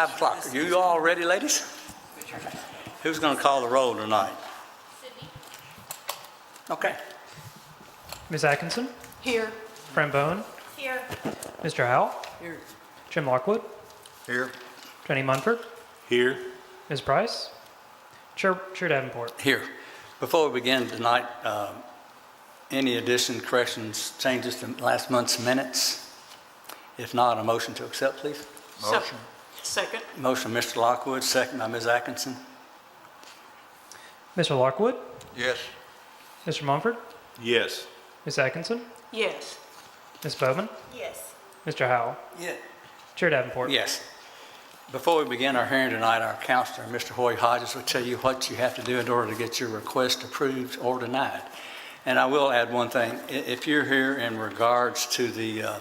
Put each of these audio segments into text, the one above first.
5 o'clock. Are you all ready, ladies? Who's going to call the roll tonight? Okay. Ms. Atkinson, Here. Friend Bowen, Here. Mr. Howell, Here. Jim Lockwood, Here. Jenny Munford, Here. Ms. Price, Chair Davenport. Here. Before we begin tonight, any additions, corrections, changes to last month's minutes? If not, a motion to accept, please. Motion. Second. Motion, Mr. Lockwood, second by Ms. Atkinson. Mr. Lockwood, Yes. Mr. Munford, Yes. Ms. Atkinson, Yes. Ms. Bowman, Yes. Mr. Howell, Yeah. Chair Davenport. Yes. Before we begin our hearing tonight, our counselor, Mr. Hoy Hodges, will tell you what you have to do in order to get your request approved or denied. And I will add one thing. If you're here in regards to the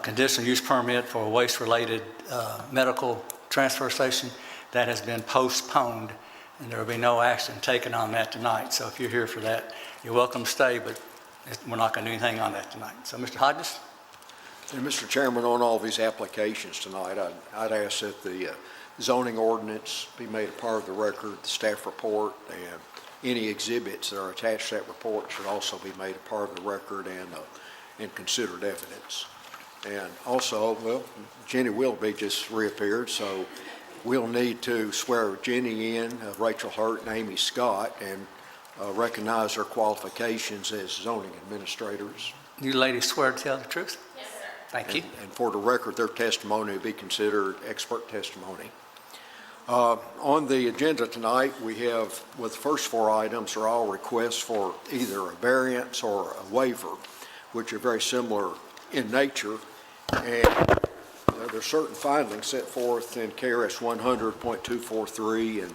conditional use permit for a waste-related medical transfer station, that has been postponed, and there will be no action taken on that tonight. So if you're here for that, you're welcome to stay, but we're not going to do anything on that tonight. So, Mr. Hodges? And Mr. Chairman, on all these applications tonight, I'd ask that the zoning ordinance be made a part of the record, the staff report, and any exhibits that are attached to that report should also be made a part of the record and considered evidence. And also, well, Jenny Willoughby just reappeared, so we'll need to swear Jenny in, Rachel Hurt and Amy Scott, and recognize their qualifications as zoning administrators. You ladies swear to tell the truth? Yes, sir. Thank you. And for the record, their testimony will be considered expert testimony. On the agenda tonight, we have, with the first 4 items, are all requests for either a variance or a waiver, which are very similar in nature. And there are certain findings set forth in KRS 100.243 and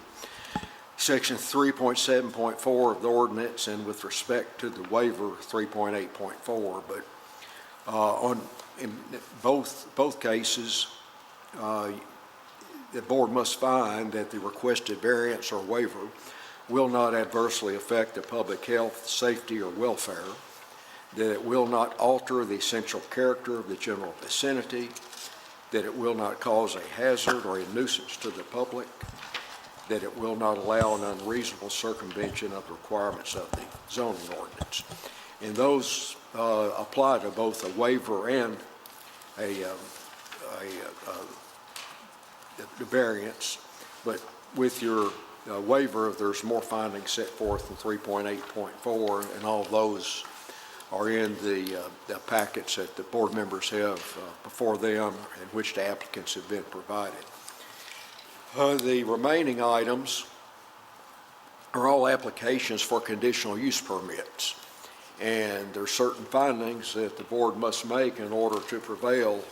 Section 3.7.4 of the ordinance, and with respect to the waiver, 3.8.4. But in both cases, the board must find that the requested variance or waiver will not adversely affect the public health, safety, or welfare, that it will not alter the essential character of the general vicinity, that it will not cause a hazard or a nuisance to the public, that it will not allow an unreasonable circumvention of the requirements of the zoning ordinance. And those apply to both a waiver and a variance. But with your waiver, there's more findings set forth in 3.8.4, and all of those are in the packets that the board members have before them, and which the applicants have been provided. The remaining items are all applications for conditional use permits, and there are certain findings that the board must make in order to prevail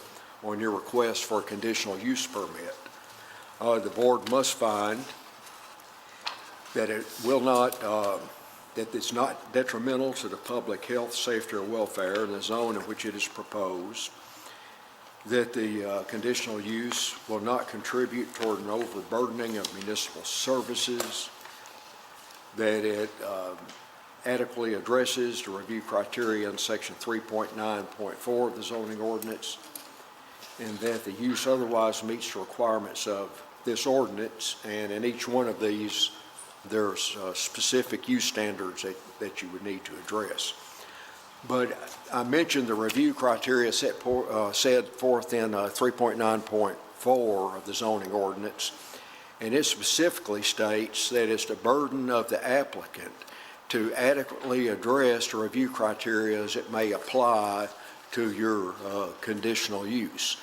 on your request for a conditional use permit. The board must find that it will not, that it's not detrimental to the public health, safety, or welfare in the zone in which it is proposed, that the conditional use will not contribute toward an overburdening of municipal services, that it adequately addresses the review criteria in Section 3.9.4 of the zoning ordinance, and that the use otherwise meets the requirements of this ordinance. And in each one of these, there's specific use standards that you would need to address. But I mentioned the review criteria set forth in 3.9.4 of the zoning ordinance, and it specifically states that it's the burden of the applicant to adequately address the review criteria as it may apply to your conditional use.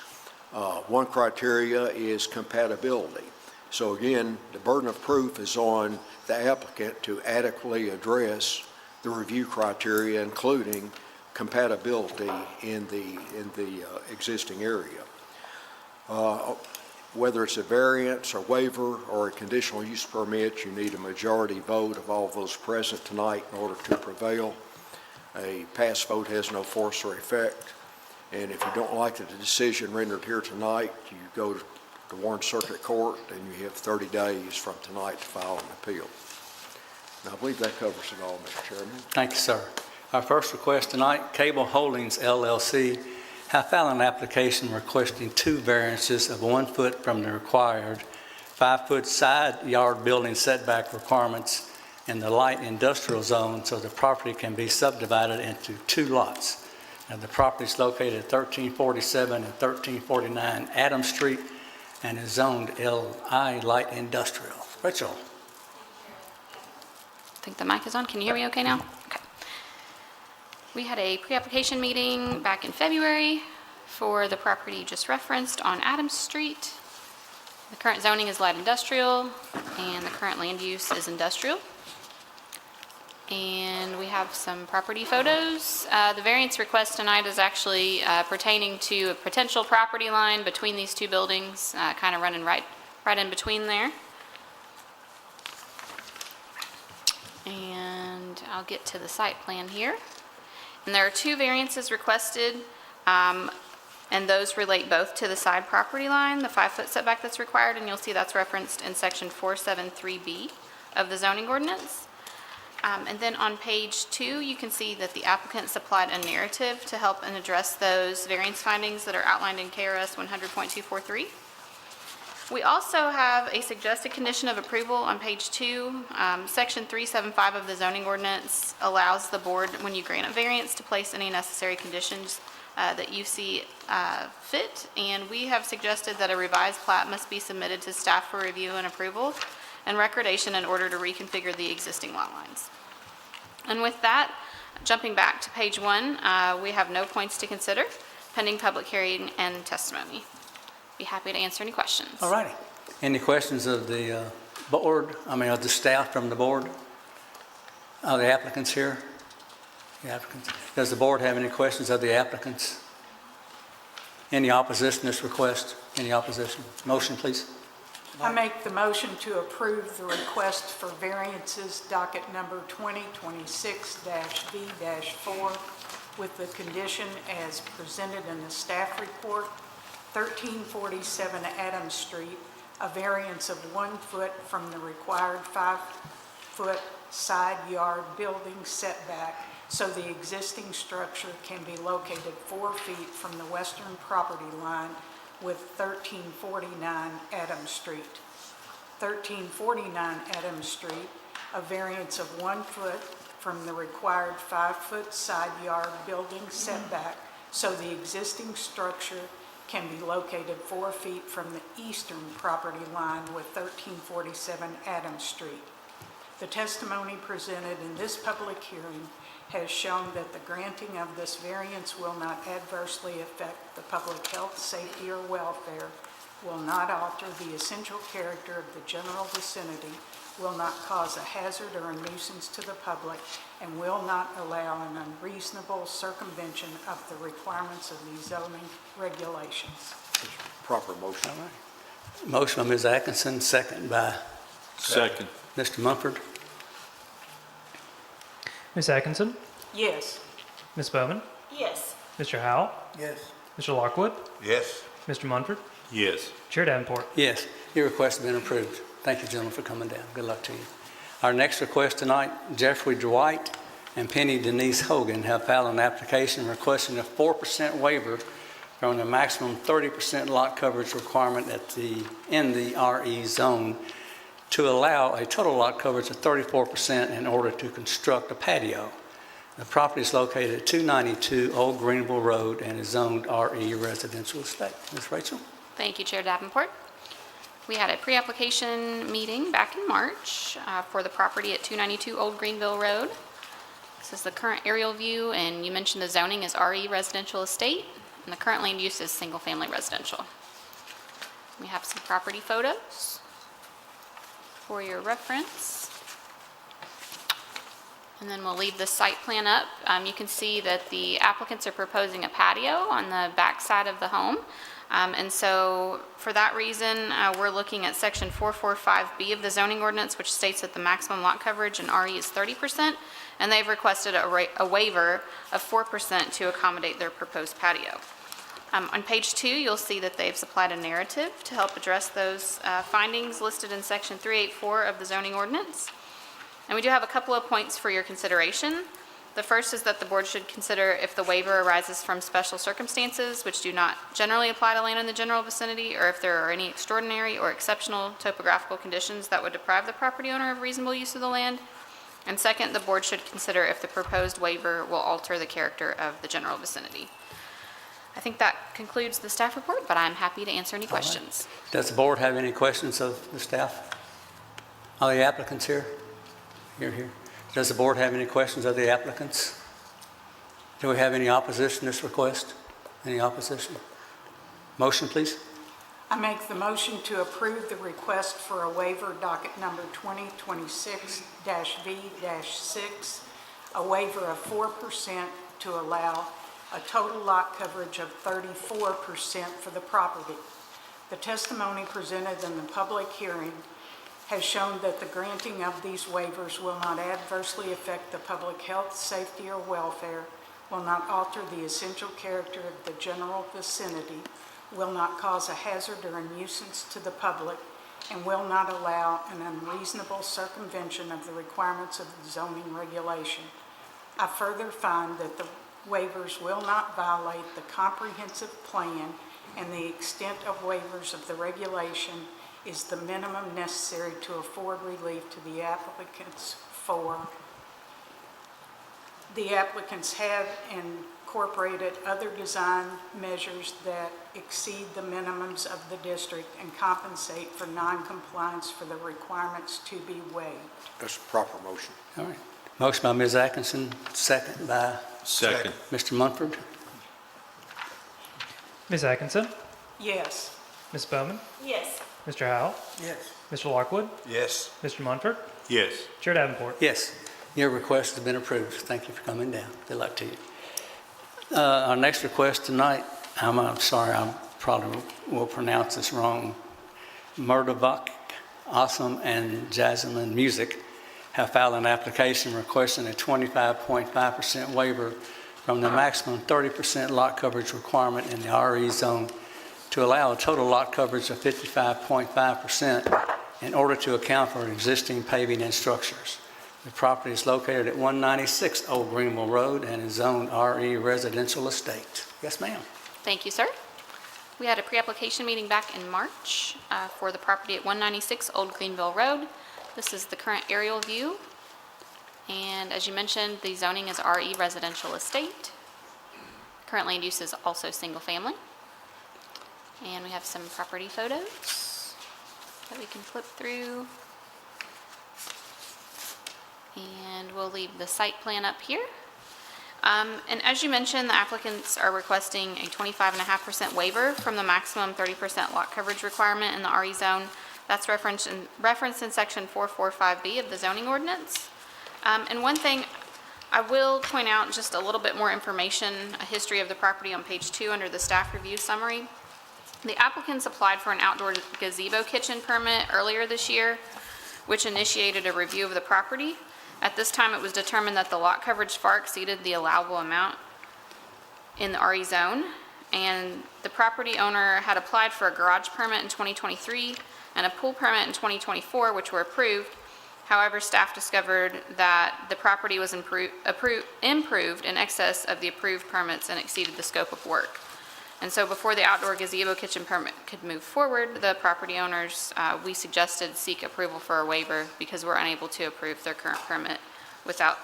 One criteria is compatibility. So again, the burden of proof is on the applicant to adequately address the review criteria, including compatibility in the existing area. Whether it's a variance or waiver or a conditional use permit, you need a majority vote of all those present tonight in order to prevail. A pass vote has no force or effect. And if you don't like the decision rendered here tonight, you go to the Warren Circuit Court, and you have 30 days from tonight to file an appeal. And I believe that covers it all, Mr. Chairman. Thank you, sir. Our first request tonight, Cable Holdings LLC, have filed an application requesting 2 variances of 1 foot from the required 5-foot side yard building setback requirements in the light industrial zone so the property can be subdivided into 2 lots. Now, the property is located at 1347 and 1349 Adams Street and is zoned LI Light Industrial. Rachel? I think the mic is on. Can you hear me okay now? Okay. We had a pre-application meeting back in February for the property just referenced on Adams Street. The current zoning is light industrial, and the current land use is industrial. And we have some property photos. The variance request tonight is actually pertaining to a potential property line between these 2 buildings, kind of running right in between there. And I'll get to the site plan here. And there are 2 variances requested, and those relate both to the side property line, the 5-foot setback that's required, and you'll see that's referenced in section 473B of the zoning ordinance. And then on page 2, you can see that the applicant supplied a narrative to help and address those variance findings that are outlined in KRS 100.243. We also have a suggested condition of approval on page 2. Section 375 of the zoning ordinance allows the board, when you grant a variance, to place any necessary conditions that you see fit. And we have suggested that a revised plat must be submitted to staff for review and approval and recordation in order to reconfigure the existing lot lines. And with that, jumping back to page 1, we have no points to consider pending public hearing and testimony. Be happy to answer any questions. All righty. Any questions of the board, of the staff from the board? Are the applicants here? The applicants. Does the board have any questions of the applicants? Any opposition to this request? Any opposition? Motion, please. I make the motion to approve the request for variances, docket number 2026-V-4, with the condition as presented in the staff report, 1347 Adams Street, a variance of 1 foot from the required 5-foot side yard building setback so the existing structure can be located 4 feet from the western property line with 1349 Adams Street. 1349 Adams Street, a variance of 1 foot from the required 5-foot side yard building setback so the existing structure can be located 4 feet from the eastern property line with 1347 Adams Street. The testimony presented in this public hearing has shown that the granting of this variance will not adversely affect the public health, safety, or welfare, will not alter the essential character of the general vicinity, will not cause a hazard or a nuisance to the public, and will not allow an unreasonable circumvention of the requirements of these zoning regulations. Proper motion. All right. Motion by Ms. Atkinson, second by Second. Mr. Mumford. Ms. Atkinson, Yes. Ms. Bowman, Yes. Mr. Howell, Yes. Mr. Lockwood, Yes. Mr. Munford, Yes. Chair Davenport. Yes, your request has been approved. Thank you, gentlemen, for coming down. Good luck to you. Our next request tonight, Jeffrey Dwight and Penny Denise Hogan have filed an application requesting a 4% waiver from the maximum 30% lot coverage requirement in the RE zone to allow a total lot coverage of 34% in order to construct a patio. The property is located at 292 Old Greenville Road and is zoned RE residential estate. Ms. Rachel? Thank you, Chair Davenport. We had a pre-application meeting back in March for the property at 292 Old Greenville Road. This is the current aerial view, and you mentioned the zoning is RE residential estate, and the current land use is single-family residential. We have some property photos for your reference. And then we'll leave the site plan up. You can see that the applicants are proposing a patio on the back side of the home. And so for that reason, we're looking at section 445B of the zoning ordinance, which states that the maximum lot coverage in RE is 30%, and they've requested a waiver of 4% to accommodate their proposed patio. On page 2, you'll see that they've supplied a narrative to help address those findings listed in section 384 of the zoning ordinance. And we do have a couple of points for your consideration. The first is that the board should consider if the waiver arises from special circumstances which do not generally apply to land in the general vicinity, or if there are any extraordinary or exceptional topographical conditions that would deprive the property owner of reasonable use of the land. And second, the board should consider if the proposed waiver will alter the character of the general vicinity. I think that concludes the staff report, but I'm happy to answer any questions. Does the board have any questions of the staff? Are the applicants here? Here. Does the board have any questions of the applicants? Do we have any opposition to this request? Any opposition? Motion, please. I make the motion to approve the request for a waiver, docket number 2026-V-6, a waiver of 4% to allow a total lot coverage of 34% for the property. The testimony presented in the public hearing has shown that the granting of these waivers will not adversely affect the public health, safety, or welfare, will not alter the essential character of the general vicinity, will not cause a hazard or a nuisance to the public, and will not allow an unreasonable circumvention of the requirements of the zoning regulation. I further find that the waivers will not violate the comprehensive plan, and the extent of waivers of the regulation is the minimum necessary to afford relief to the applicants The applicants have incorporated other design measures that exceed the minimums of the district and compensate for non-compliance for the requirements to be waived. That's a proper motion. All right. Motion by Ms. Atkinson, second by Second. Mr. Munford. Ms. Atkinson, Yes. Ms. Bowman, Yes. Mr. Howell, Yes. Mr. Lockwood, Yes. Mr. Munford, Yes. Chair Davenport. Yes, your request has been approved. Thank you for coming down. Good luck to you. Our next request tonight, I'm sorry, I probably will pronounce this wrong. Murdoch, Awesome, and Jasmine Music have filed an application requesting a 25.5% waiver from the maximum 30% lot coverage requirement in the RE zone to allow a total lot coverage of 55.5% in order to account for existing paving and structures. The property is located at 196 Old Greenville Road and is zoned RE Residential Estate. Yes, ma'am. Thank you, sir. We had a pre-application meeting back in March for the property at 196 Old Greenville Road. This is the current aerial view. And as you mentioned, the zoning is RE Residential Estate. Current land use is also single family. And we have some property photos that we can flip through. And we'll leave the site plan up here. And as you mentioned, the applicants are requesting a 25.5% waiver from the maximum 30% lot coverage requirement in the RE zone. That's referenced in section 445B of the zoning ordinance. And one thing, I will point out just a little bit more information, a history of the property on page 2 under the staff review summary. The applicants applied for an outdoor gazebo kitchen permit earlier this year, which initiated a review of the property. At this time, it was determined that the lot coverage far exceeded the allowable amount in the RE zone, and the property owner had applied for a garage permit in 2023 and a pool permit in 2024, which were approved. However, staff discovered that the property was improved in excess of the approved permits and exceeded the scope of work. And so before the outdoor gazebo kitchen permit could move forward, the property owners, we suggested seek approval for a waiver because we're unable to approve their current permit without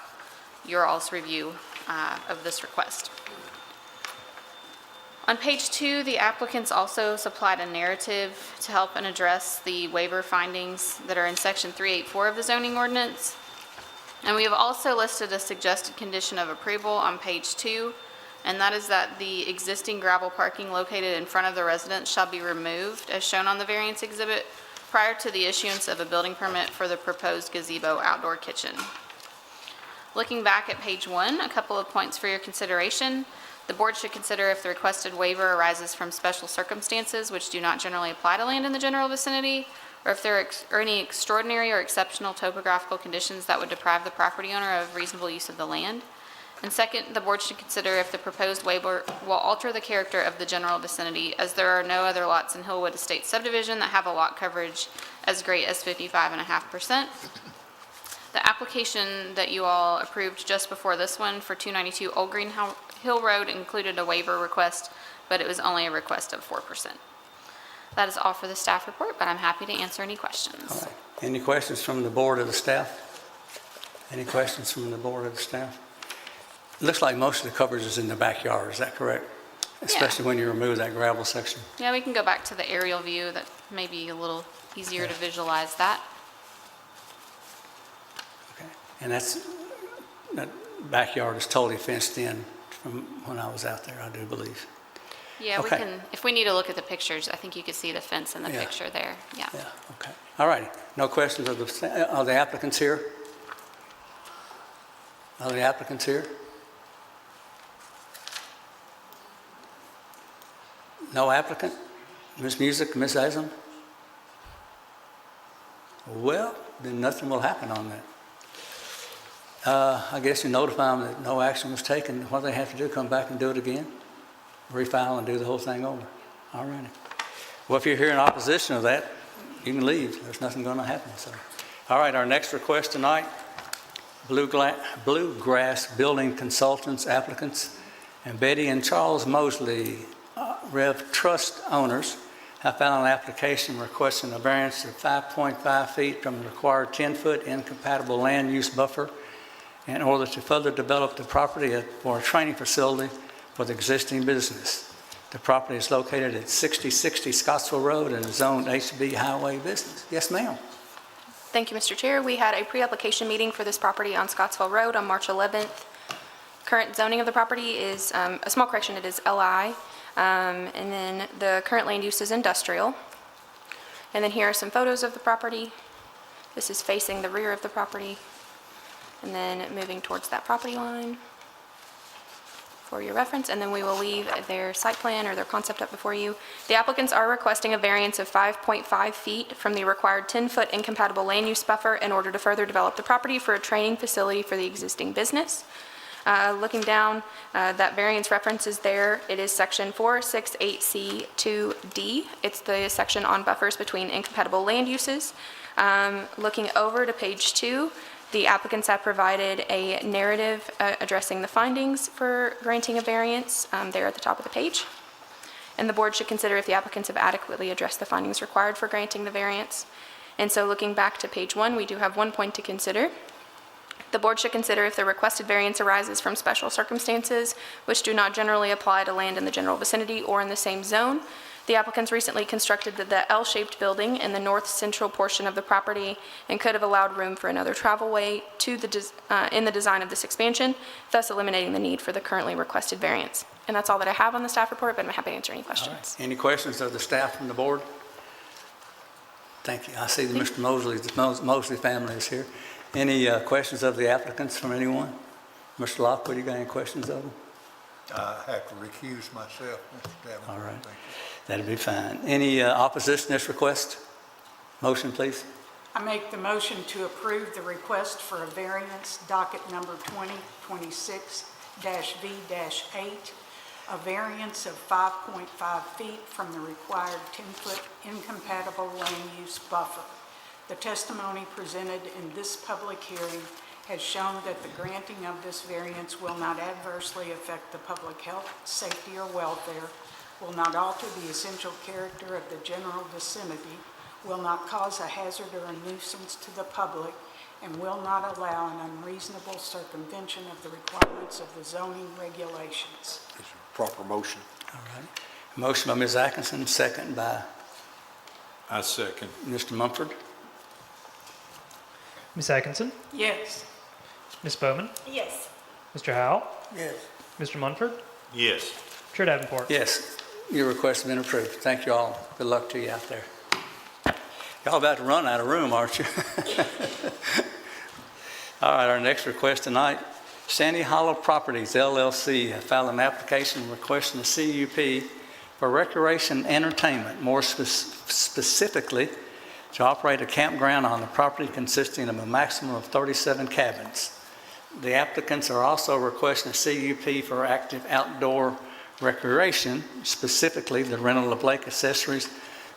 your all's review of this request. On page 2, the applicants also supplied a narrative to help and address the waiver findings that are in section 384 of the zoning ordinance. And we have also listed a suggested condition of approval on page 2, and that is that the existing gravel parking located in front of the residence shall be removed as shown on the variance exhibit prior to the issuance of a building permit for the proposed gazebo outdoor kitchen. Looking back at page 1, a couple of points for your consideration. The board should consider if the requested waiver arises from special circumstances which do not generally apply to land in the general vicinity, or if there are any extraordinary or exceptional topographical conditions that would deprive the property owner of reasonable use of the land. And second, the board should consider if the proposed waiver will alter the character of the general vicinity, as there are no other lots in Hillwood Estate subdivision that have a lot coverage as great as 55.5%. The application that you all approved just before this one for 292 Old Green Hill Road included a waiver request, but it was only a request of 4%. That is all for the staff report, but I'm happy to answer any questions. All right. Any questions from the board or the staff? Any questions from the board or the staff? It looks like most of the coverage is in the backyard, is that correct? Especially when you remove that gravel section. Yeah, we can go back to the aerial view. That may be a little easier to visualize that. Okay. And that backyard is totally fenced in from when I was out there, I do believe. Yeah, we Okay. can, if we need to look at the pictures, I think you could see the fence in the Yeah. picture there. Yeah. Yeah, okay. All righty. No questions of the applicants here? Are the applicants here? No applicant? Ms. Music, Ms. Aslam? Well, then nothing will happen on that. I guess you notify them that no action was taken. What they have to do, come back and do it again? Refile and do the whole thing over? All righty. Well, if you're here in opposition of that, you can leave. There's nothing going to happen, so. All right, our next request tonight, Bluegrass Building Consultants applicants, and Betty and Charles Mosley, Rev Trust owners, have filed an application requesting a variance of 5.5 feet from the required 10-foot incompatible land use buffer in order to further develop the property for a training facility for the existing business. The property is located at 6060 Scottsville Road and is zoned HB Highway Business. Yes, ma'am. Thank you, Mr. Chair. We had a pre-application meeting for this property on Scottsville Road on March 11th. Current zoning of the property is, a small correction, it is LI. And then the current land use is industrial. And then here are some photos of the property. This is facing the rear of the property. And then moving towards that property line for your reference, and then we will leave their site plan or their concept up before you. The applicants are requesting a variance of 5.5 feet from the required 10-foot incompatible land use buffer in order to further develop the property for a training facility for the existing business. Looking down, that variance reference is there. It is section 468C2D. It's the section on buffers between incompatible land uses. Looking over to page 2, the applicants have provided a narrative addressing the findings for granting a variance there at the top of the page. And the board should consider if the applicants have adequately addressed the findings required for granting the variance. And so looking back to page 1, we do have one point to consider. The board should consider if the requested variance arises from special circumstances which do not generally apply to land in the general vicinity or in the same zone. The applicants recently constructed the L-shaped building in the north central portion of the property and could have allowed room for another travel way to in the design of this expansion, thus eliminating the need for the currently requested variance. And that's all that I have on the staff report, but I'm happy to answer any All questions. right. Any questions of the staff from the board? Thank you. I see that Mr. Mosley, the Mosley family is here. Any questions of the applicants from anyone? Mr. Lockwood, you got any questions of them? I have to recuse myself, Mr. Davenport. All right. Thank you. That'll be fine. Any opposition to this request? Motion, please. I make the motion to approve the request for a variance, docket number 2026-V-8, a variance of 5.5 feet from the required 10-foot incompatible land use buffer. The testimony presented in this public hearing has shown that the granting of this variance will not adversely affect the public health, safety, or welfare, will not alter the essential character of the general vicinity, will not cause a hazard or a nuisance to the public, and will not allow an unreasonable circumvention of the requirements of the zoning regulations. It's a proper motion. All right. Motion by Ms. Atkinson, second by I second. Mr. Mumford. Ms. Atkinson, Yes. Ms. Bowman, Yes. Mr. Howell, Yes. Mr. Munford, Yes. Chair Davenport. Yes, your request has been approved. Thank you all. Good luck to you out there. Y'all about to run out of room, aren't you? All right, our next request tonight, Sandy Hollow Properties LLC have filed an application requesting a CUP for recreation entertainment, more specifically to operate a campground on the property consisting of a maximum of 37 cabins. The applicants are also requesting a CUP for active outdoor recreation, specifically the rental of lake accessories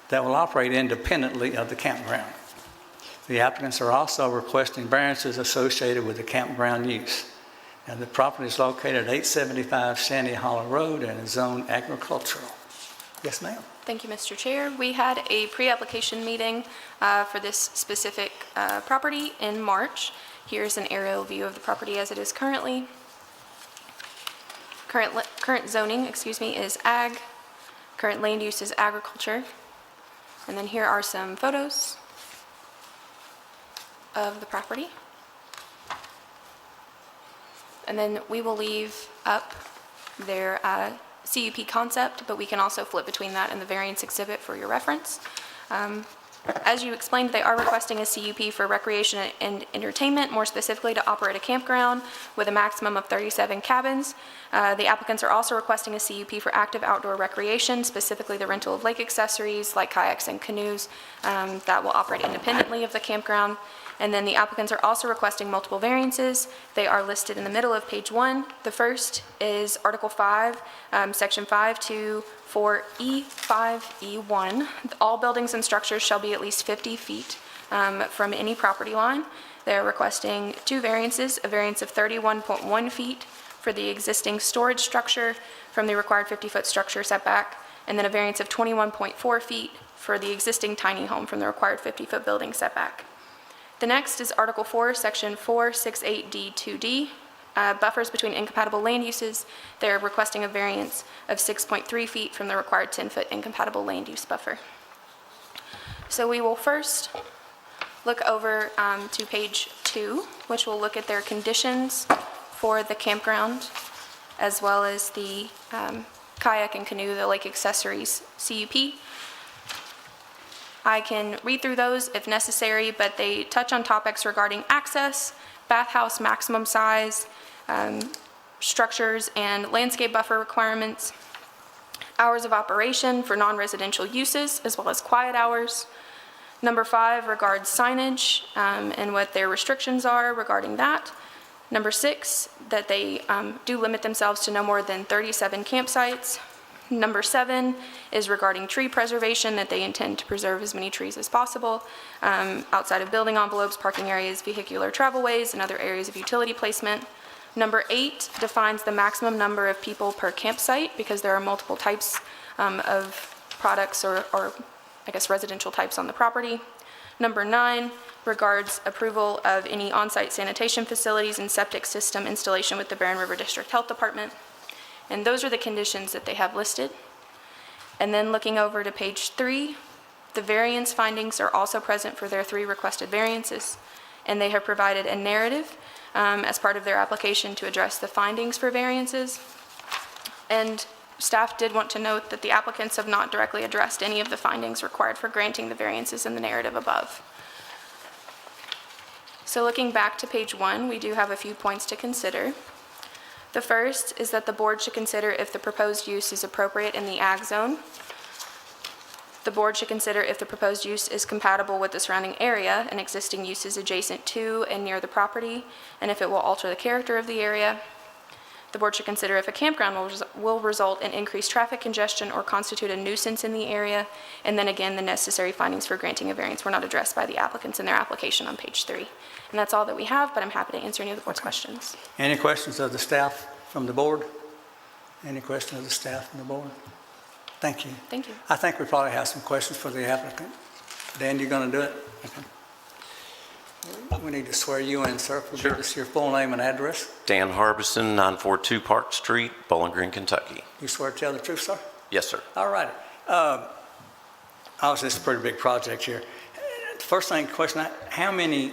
that will operate independently of the campground. The applicants are also requesting variances associated with the campground use. And the property is located at 875 Sandy Hollow Road and is zoned agricultural. Yes, ma'am. Thank you, Mr. Chair. We had a pre-application meeting for this specific property in March. Here's an aerial view of the property as it is currently. Current zoning, is ag. Current land use is agriculture. And then here are some photos of the property. And then we will leave up their CUP concept, but we can also flip between that and the variance exhibit for your reference. As you explained, they are requesting a CUP for recreation and entertainment, more specifically to operate a campground with a maximum of 37 cabins. The applicants are also requesting a CUP for active outdoor recreation, specifically the rental of lake accessories like kayaks and canoes that will operate independently of the campground. And then the applicants are also requesting multiple variances. They are listed in the middle of page 1. The first is Article 5, Section 524E, 5E1. All buildings and structures shall be at least 50 feet from any property line. They're requesting 2 variances, a variance of 31.1 feet for the existing storage structure from the required 50-foot structure setback, and then a variance of 21.4 feet for the existing tiny home from the required 50-foot building setback. The next is Article 4, Section 468D2D, buffers between incompatible land uses. They're requesting a variance of 6.3 feet from the required 10-foot incompatible land use buffer. So we will first look over to page 2, which will look at their conditions for the campground, as well as the kayak and canoe, the lake accessories CUP. I can read through those if necessary, but they touch on topics regarding access, bathhouse maximum size, structures and landscape buffer requirements, hours of operation for non-residential uses, as well as quiet hours. Number 5 regards signage and what their restrictions are regarding that. Number 6, that they do limit themselves to no more than 37 campsites. Number 7 is regarding tree preservation, that they intend to preserve as many trees as possible outside of building envelopes, parking areas, vehicular travelways, and other areas of utility placement. Number 8 defines the maximum number of people per campsite, because there are multiple types of products or I guess residential types on the property. Number 9 regards approval of any on-site sanitation facilities and septic system installation with the Barren River District Health Department. And those are the conditions that they have listed. And then looking over to page 3, the variance findings are also present for their 3 requested variances. And they have provided a narrative as part of their application to address the findings for variances. And staff did want to note that the applicants have not directly addressed any of the findings required for granting the variances in the narrative above. So looking back to page 1, we do have a few points to consider. The first is that the board should consider if the proposed use is appropriate in the ag zone. The board should consider if the proposed use is compatible with the surrounding area and existing uses adjacent to and near the property, and if it will alter the character of the area. The board should consider if a campground will result in increased traffic congestion or constitute a nuisance in the area, and then again, the necessary findings for granting a variance were not addressed by the applicants in their application on page 3. And that's all that we have, but I'm happy to answer any of the board's questions. Any questions of the staff from the board? Any questions of the staff from the board? Thank you. Thank you. I think we probably have some questions for the applicant. Dan, you going to do it? Okay. We need to swear you in, sir. If you give us your full name and address. Dan Harbison, 942 Park Street, Bowling Green, Kentucky. You swear to tell the truth, sir? Yes, sir. All righty. Obviously, it's a pretty big project here. First thing, question, how many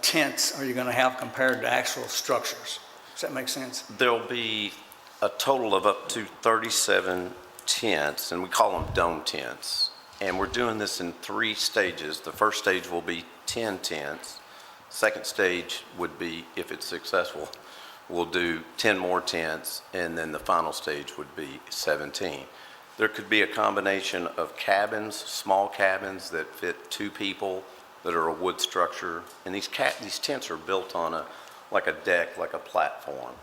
tents are you going to have compared to actual structures? Does that make sense? There'll be a total of up to 37 tents, and we call them dome tents. And we're doing this in 3 stages. The first stage will be 10 tents. Second stage would be, if it's successful, we'll do 10 more tents, and then the final stage would be 17. There could be a combination of cabins, small cabins that fit 2 people that are a wood structure. And these tents are built on like a deck, like a platform.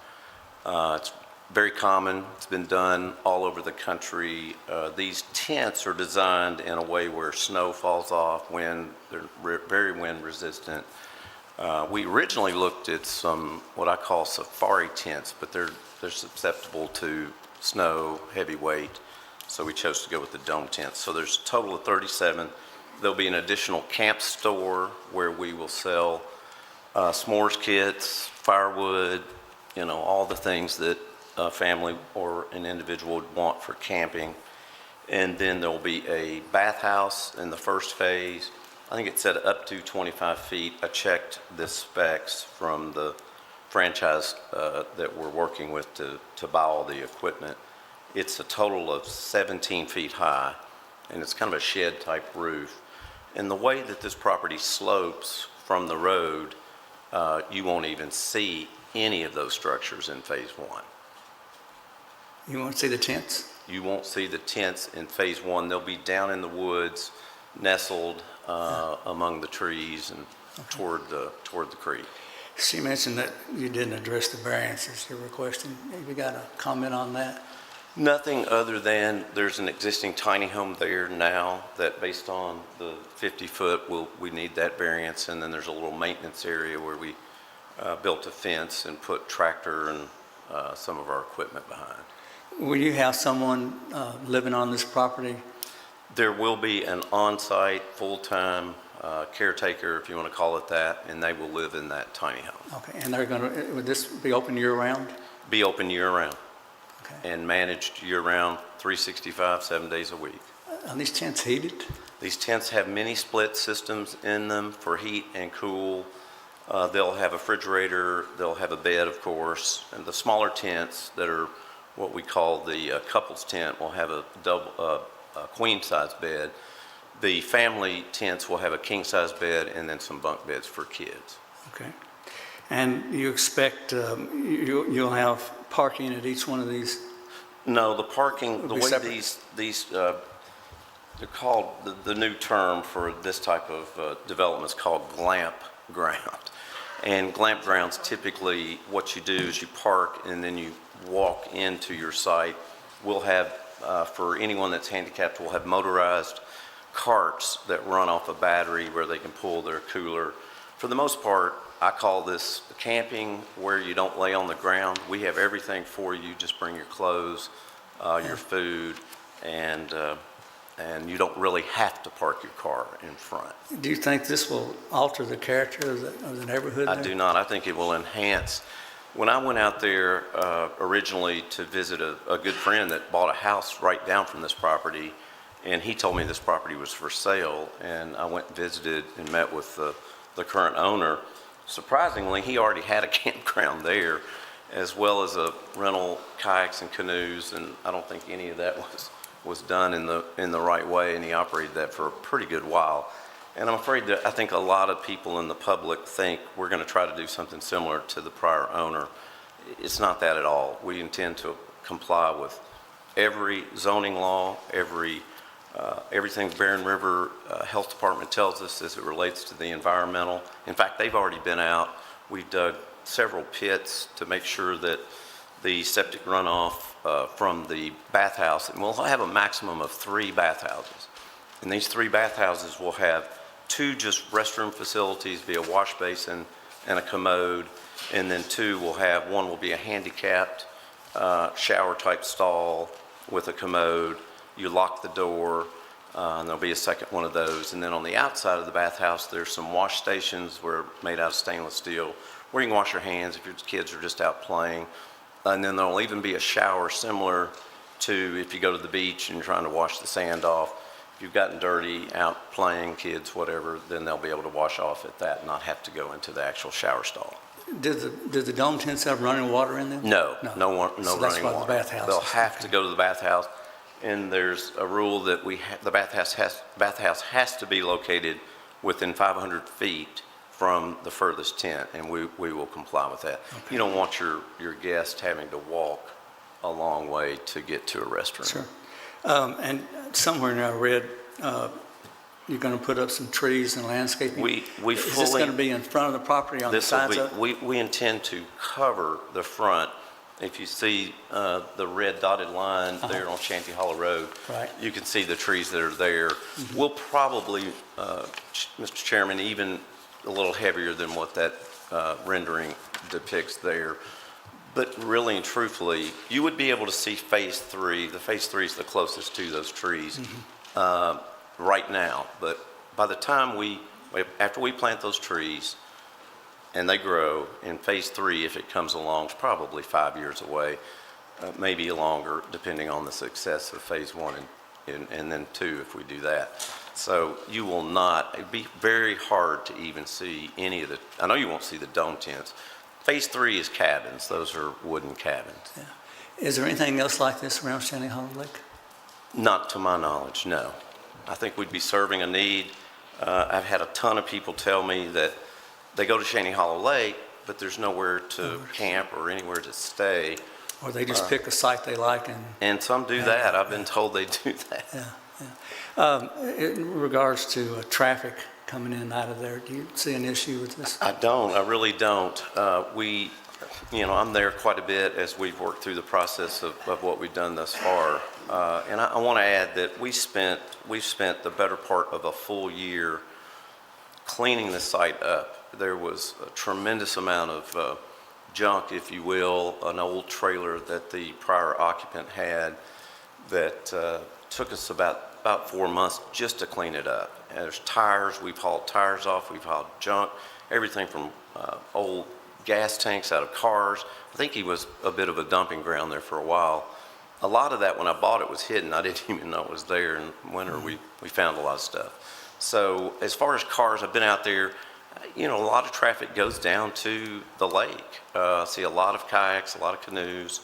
It's very common. It's been done all over the country. These tents are designed in a way where snow falls off, wind, they're very wind resistant. We originally looked at some, what I call safari tents, but they're susceptible to snow, heavy weight, so we chose to go with the dome tents. So there's a total of 37. There'll be an additional camp store where we will sell s'mores kits, firewood, all the things that a family or an individual would want for camping. And then there'll be a bathhouse in the first phase. I think it said up to 25 feet. I checked the specs from the franchise that we're working with to buy all the equipment. It's a total of 17 feet high, and it's kind of a shed-type roof. And the way that this property slopes from the road, you won't even see any of those structures in Phase 1. You want to see the tents? You won't see the tents in Phase 1. They'll be down in the woods, nestled among the trees and toward the creek. She mentioned that you didn't address the variances you're requesting. Have you got a comment on that? Nothing other than there's an existing tiny home there now that based on the 50-foot, we need that variance. And then there's a little maintenance area where we built a fence and put tractor and some of our equipment behind. Will you have someone living on this property? There will be an on-site, full-time caretaker, if you want to call it that, and they will live in that tiny home. Okay, and would this be open year-round? Be open year-round Okay. and managed year-round, 365, 7 days a week. Are these tents heated? These tents have mini split systems in them for heat and cool. They'll have a refrigerator, they'll have a bed, of course, and the smaller tents that are what we call the couples tent will have a queen-size bed. The family tents will have a king-size bed and then some bunk beds for kids. Okay. And you expect you'll have parking at each one of these? No, the parking, the Will be way separate? these they're called, the new term for this type of development is called glamp ground. And glamp grounds, typically what you do is you park and then you walk into your site. We'll have, for anyone that's handicapped, we'll have motorized carts that run off a battery where they can pull their cooler. For the most part, I call this camping where you don't lay on the ground. We have everything for you. Just bring your clothes, your food, and you don't really have to park your car in front. Do you think this will alter the character of the neighborhood I there? do not. I think it will enhance. When I went out there originally to visit a good friend that bought a house right down from this property, and he told me this property was for sale, and I went and visited and met with the current owner. Surprisingly, he already had a campground there, as well as a rental kayaks and canoes, and I don't think any of that was done in the right way, and he operated that for a pretty good while. And I'm afraid that I think a lot of people in the public think we're going to try to do something similar to the prior owner. It's not that at all. We intend to comply with every zoning law, everything Barren River Health Department tells us as it relates to the environmental. In fact, they've already been out. We've dug several pits to make sure that the septic runoff from the bathhouse, and we'll have a maximum of 3 bathhouses. And these 3 bathhouses will have 2 just restroom facilities, be a wash basin and a commode, and then 2 will have, one will be a handicapped shower type stall with a commode. You lock the door, and there'll be a second one of those. And then on the outside of the bathhouse, there's some wash stations made out of stainless steel where you can wash your hands if your kids are just out playing. And then there'll even be a shower similar to if you go to the beach and you're trying to wash the sand off. If you've gotten dirty out playing, kids, whatever, then they'll be able to wash off at that and not have to go into the actual shower stall. Did the dome tents have running water in them? No So running that's why water. the bathhouse They'll is- have okay. to go to the bathhouse, and there's a rule that the bathhouse has to be located within 500 feet from the furthest tent, and we will comply with that. Okay. You don't want your guest having to walk a long way to get to a restroom. Sure. And somewhere in I read, you're going to put up some trees and landscaping. We Is this fully- going to be in front of the property on the This will sides of it? be, we intend to cover the front If you see the red dotted line there on Shanty Hollow Road, Right. you can see the trees that are there. We'll probably, Mr. Chairman, even a little heavier than what that rendering depicts there. But really and truthfully, you would be able to see Phase 3. The Phase 3 is the closest to those trees right now. But by the time after we plant those trees and they grow, in Phase 3, if it comes along, it's probably 5 years away, maybe longer, depending on the success of Phase 1 and then 2 if we do that. So you will not, it'd be very hard to even see any of I know you won't see the dome tents. Phase 3 is cabins. Those are wooden cabins. Is there anything else like this around Shanty Hollow Lake? Not to my knowledge, no. I think we'd be serving a need. I've had a ton of people tell me that they go to Shanty Hollow Lake, but there's nowhere to camp or anywhere to stay. Or they just pick a site they like and... And some do that. I've been told they do that. In regards to traffic coming in and out of there, do you see an issue with this? I don't. I really don't. I'm there quite a bit as we've worked through the process of what we've done thus far. And I want to add that we've spent the better part of a full year cleaning the site up. There was a tremendous amount of junk, if you will, an old trailer that the prior occupant had that took us about 4 months just to clean it up. And there's tires, we've hauled tires off, we've hauled junk, everything from old gas tanks out of cars. I think he was a bit of a dumping ground there for a while. A lot of that, when I bought it, was hidden. I didn't even know it was there. In winter, we found a lot of stuff. So as far as cars, I've been out there. A lot of traffic goes down to the lake. I see a lot of kayaks, a lot of canoes,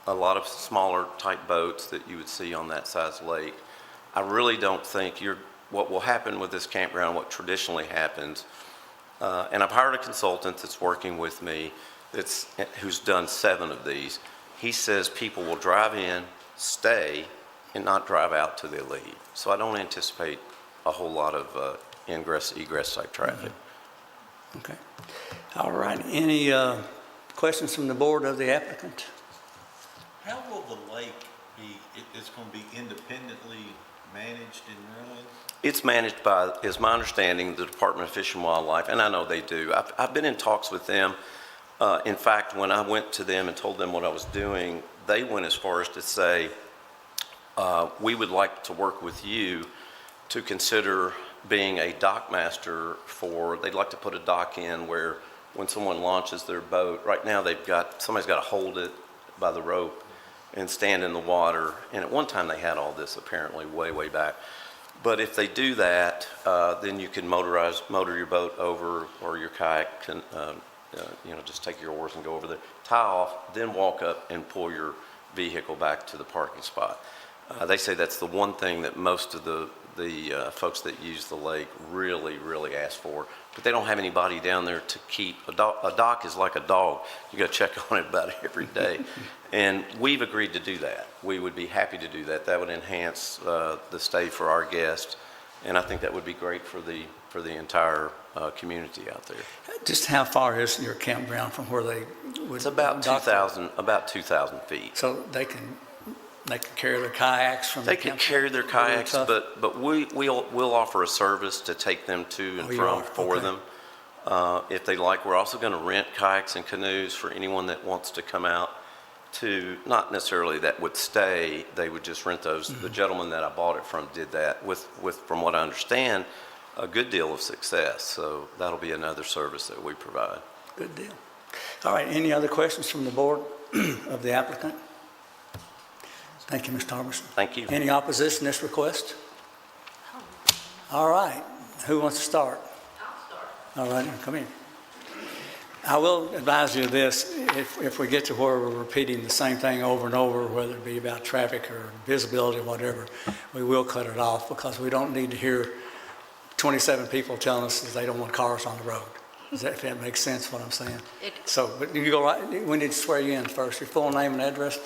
a lot of smaller type boats that you would see on that size lake. I really don't think what will happen with this campground, what traditionally happens, and I've hired a consultant that's working with me who's done 7 of these. He says people will drive in, stay, and not drive out till they leave. So I don't anticipate a whole lot of ingress, egress type traffic. Okay. All right. Any questions from the board of the applicant? How will the lake be, it's going to be independently managed and run? It's managed by, is my understanding, the Department of Fish and Wildlife, and I know they do. I've been in talks with them. In fact, when I went to them and told them what I was doing, they went as far as to say, we would like to work with you to consider being a dock master they'd like to put a dock in where when someone launches their boat, right now somebody's got to hold it by the rope and stand in the water. And at one time they had all this apparently way back. But if they do that, then you can motor your boat over, or your kayak can, just take your oars and go over there, tie off, then walk up and pull your vehicle back to the parking spot. They say that's the one thing that most of the folks that use the lake really ask for, but they don't have anybody down there to keep. A dock is like a dog. You got to check on it about every day. And we've agreed to do that. We would be happy to do that. That would enhance the stay for our guests, and I think that would be great for the entire community out there. Just how far is your campground from where they would? It's about dock? 2,000 feet. So they can carry their kayaks from the They can campground? carry their kayaks, Tough? but we'll offer a service to take them to and you from are? for Okay. them if they like. We're also going to rent kayaks and canoes for anyone that wants to come out to, not necessarily that would stay, they would just rent those. The gentleman that I bought it from did that with, from what I understand, a good deal of success. So that'll be another service that we provide. Good deal. All right, any other questions from the board of the applicant? Thank you, Mr. Harbison. Thank you. Any opposition to this request? All right, who wants to start? I'll start. All right, come in. I will advise you of this, if we get to where we're repeating the same thing over and over, whether it be about traffic or visibility or whatever, we will cut it off, because we don't need to hear 27 people telling us that they don't want cars on the road. If that makes sense, what I'm saying? So, but you go right, we need to swear you in first. Your full name and address?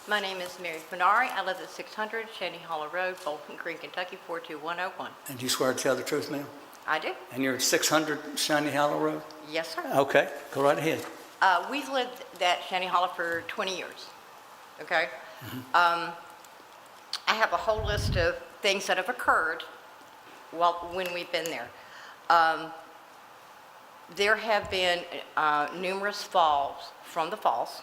My name is Mary Fenari. I live at 600 Shanty Hollow Road, Bolton Green, Kentucky, 42101. And you swear to tell the truth, ma'am? I do. And you're at 600 Shiny Hollow Road? Yes, sir. Okay, go right ahead. We've lived at Shanty Hollow for 20 years, okay? I have a whole list of things that have occurred when we've been there. There have been numerous falls from the falls,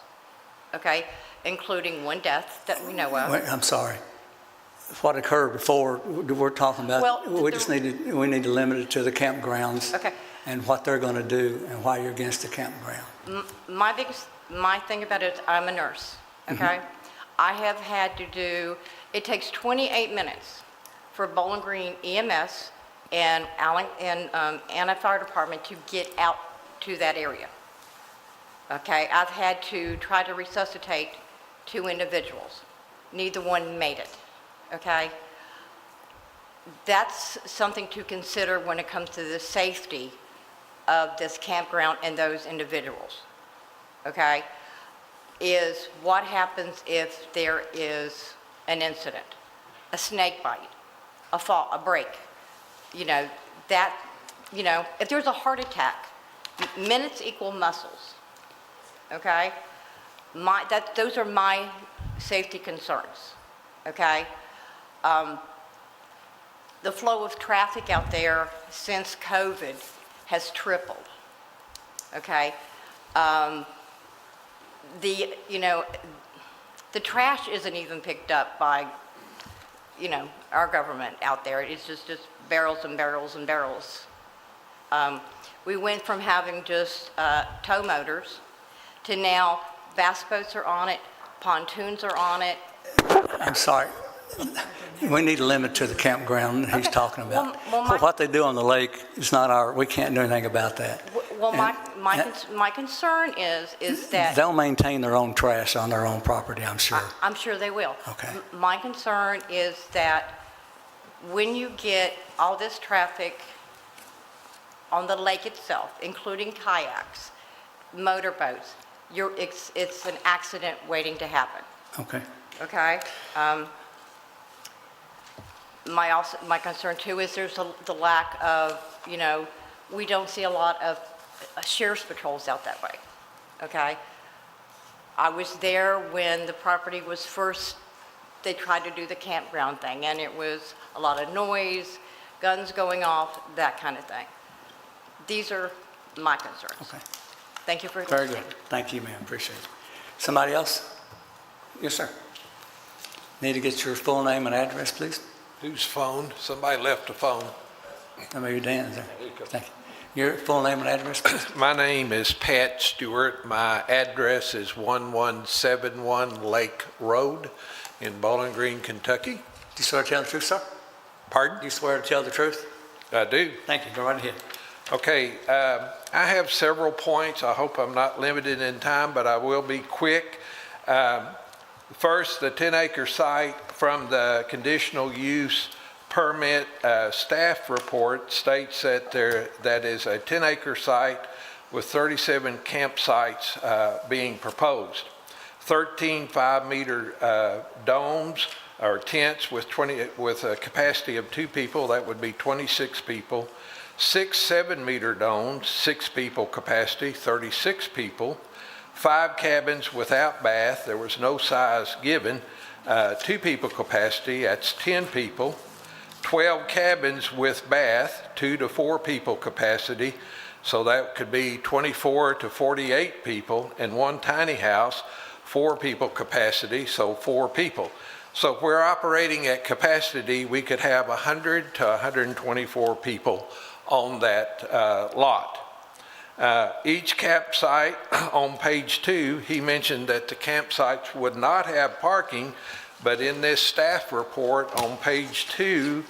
okay, including one death that we know of. Wait, I'm sorry. What occurred before, we're talking about, Well, we need to limit it to the campgrounds. Okay. And what they're going to do and why you're against the campground. My thing about it is I'm a nurse, okay? I have had to do, it takes 28 minutes for Bowling Green EMS and Anna Fire Department to get out to that area. Okay, I've had to try to resuscitate 2 individuals. Neither one made it, okay? That's something to consider when it comes to the safety of this campground and those individuals, okay? Is what happens if there is an incident, a snake bite, a fall, a break, if there's a heart attack, minutes equal muscles, okay? Those are my safety concerns, okay? The flow of traffic out there since COVID has tripled, okay? The trash isn't even picked up by, our government out there. It's just barrels and barrels and barrels. We went from having just tow motors to now bass boats are on it, pontoons are on it. I'm sorry. We need to limit to the campground he's talking about. Well, What they do on the lake is not we can't do anything about that. Well, And- my concern is that, They'll maintain their own trash on their own property, I'm sure. I'm sure they will. Okay. My concern is that when you get all this traffic on the lake itself, including kayaks, motorboats, it's an accident waiting to happen, Okay. okay? My concern too is there's the lack of, we don't see a lot of sheriff's patrols out that way, okay? I was there when the property was first, they tried to do the campground thing, and it was a lot of noise, guns going off, that kind of thing. These are my concerns. Okay. Thank you for Very listening. good. Thank you, ma'am. Appreciate it. Somebody else? Yes, sir. Need to get your full name and address, please? Whose phone? Somebody left a phone. Maybe Dan's there. Thank you. Your full name and address, please? My name is Pat Stewart. My address is 1171 Lake Road in Bowling Green, Kentucky. Do you swear to tell the truth, sir? Pardon? Do you swear to tell the truth? I do. Thank you. Go right ahead. Okay, I have several points. I hope I'm not limited in time, but I will be quick. First, the 10-acre site from the conditional use permit staff report states that that is a 10-acre site with 37 campsites being proposed. 13 5-meter domes or tents with a capacity of 2 people, that would be 26 people. 6 7-meter domes, 6 people capacity, 36 people. 5 cabins without bath, there was no size given, 2 people capacity, that's 10 people. 12 cabins with bath, 2 to 4 people capacity, so that could be 24 to 48 people, and 1 tiny house, 4 people capacity, so 4 people. So if we're operating at capacity, we could have 100 to 124 people on that lot. Each campsite on page 2, he mentioned that the campsites would not have parking, but in this staff report on page 2,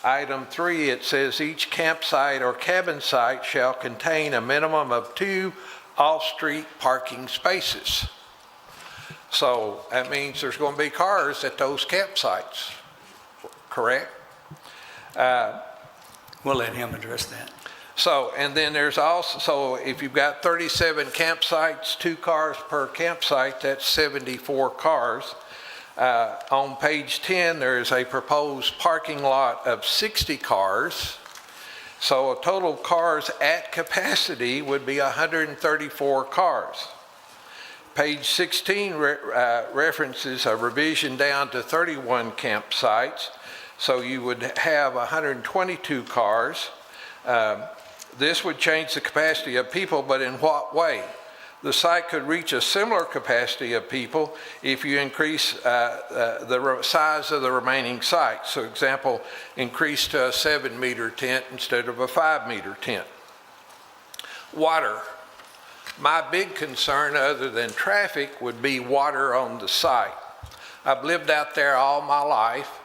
item 3, it says each campsite or cabin site shall contain a minimum of 2 off-street parking spaces. So that means there's going to be cars at those campsites, correct? We'll let him address that. So, and then there's also, so if you've got 37 campsites, 2 cars per campsite, that's 74 cars. On page 10, there is a proposed parking lot of 60 cars. So total cars at capacity would be 134 cars. Page 16 references a revision down to 31 campsites, so you would have 122 cars. This would change the capacity of people, but in what way? The site could reach a similar capacity of people if you increase the size of the remaining sites. So example, increase to a 7-meter tent instead of a 5-meter tent. Water. My big concern other than traffic would be water on the site. I've lived out there all my life,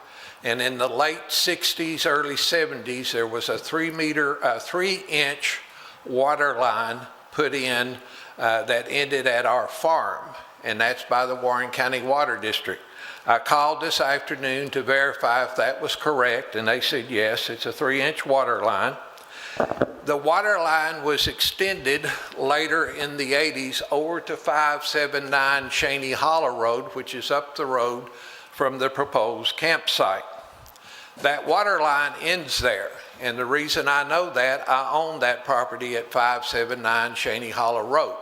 and in the late 60s, early 70s, there was a 3-inch water line put in that ended at our farm, and that's by the Warren County Water District. I called this afternoon to verify if that was correct, and they said yes, it's a 3-inch water line. The water line was extended later in the 80s over to 579 Cheney Hollow Road, which is up the road from the proposed campsite. That water line ends there, and the reason I know that, I own that property at 579 Cheney Hollow Road.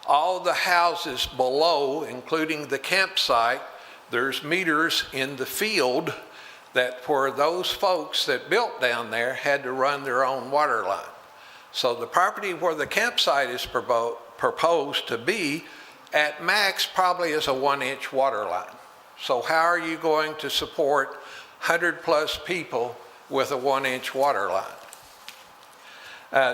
All the houses below, including the campsite, there's meters in the field that for those folks that built down there had to run their own water line. So the property where the campsite is proposed to be, at max probably is a 1-inch water line. So how are you going to support 100+ people with a 1-inch water line?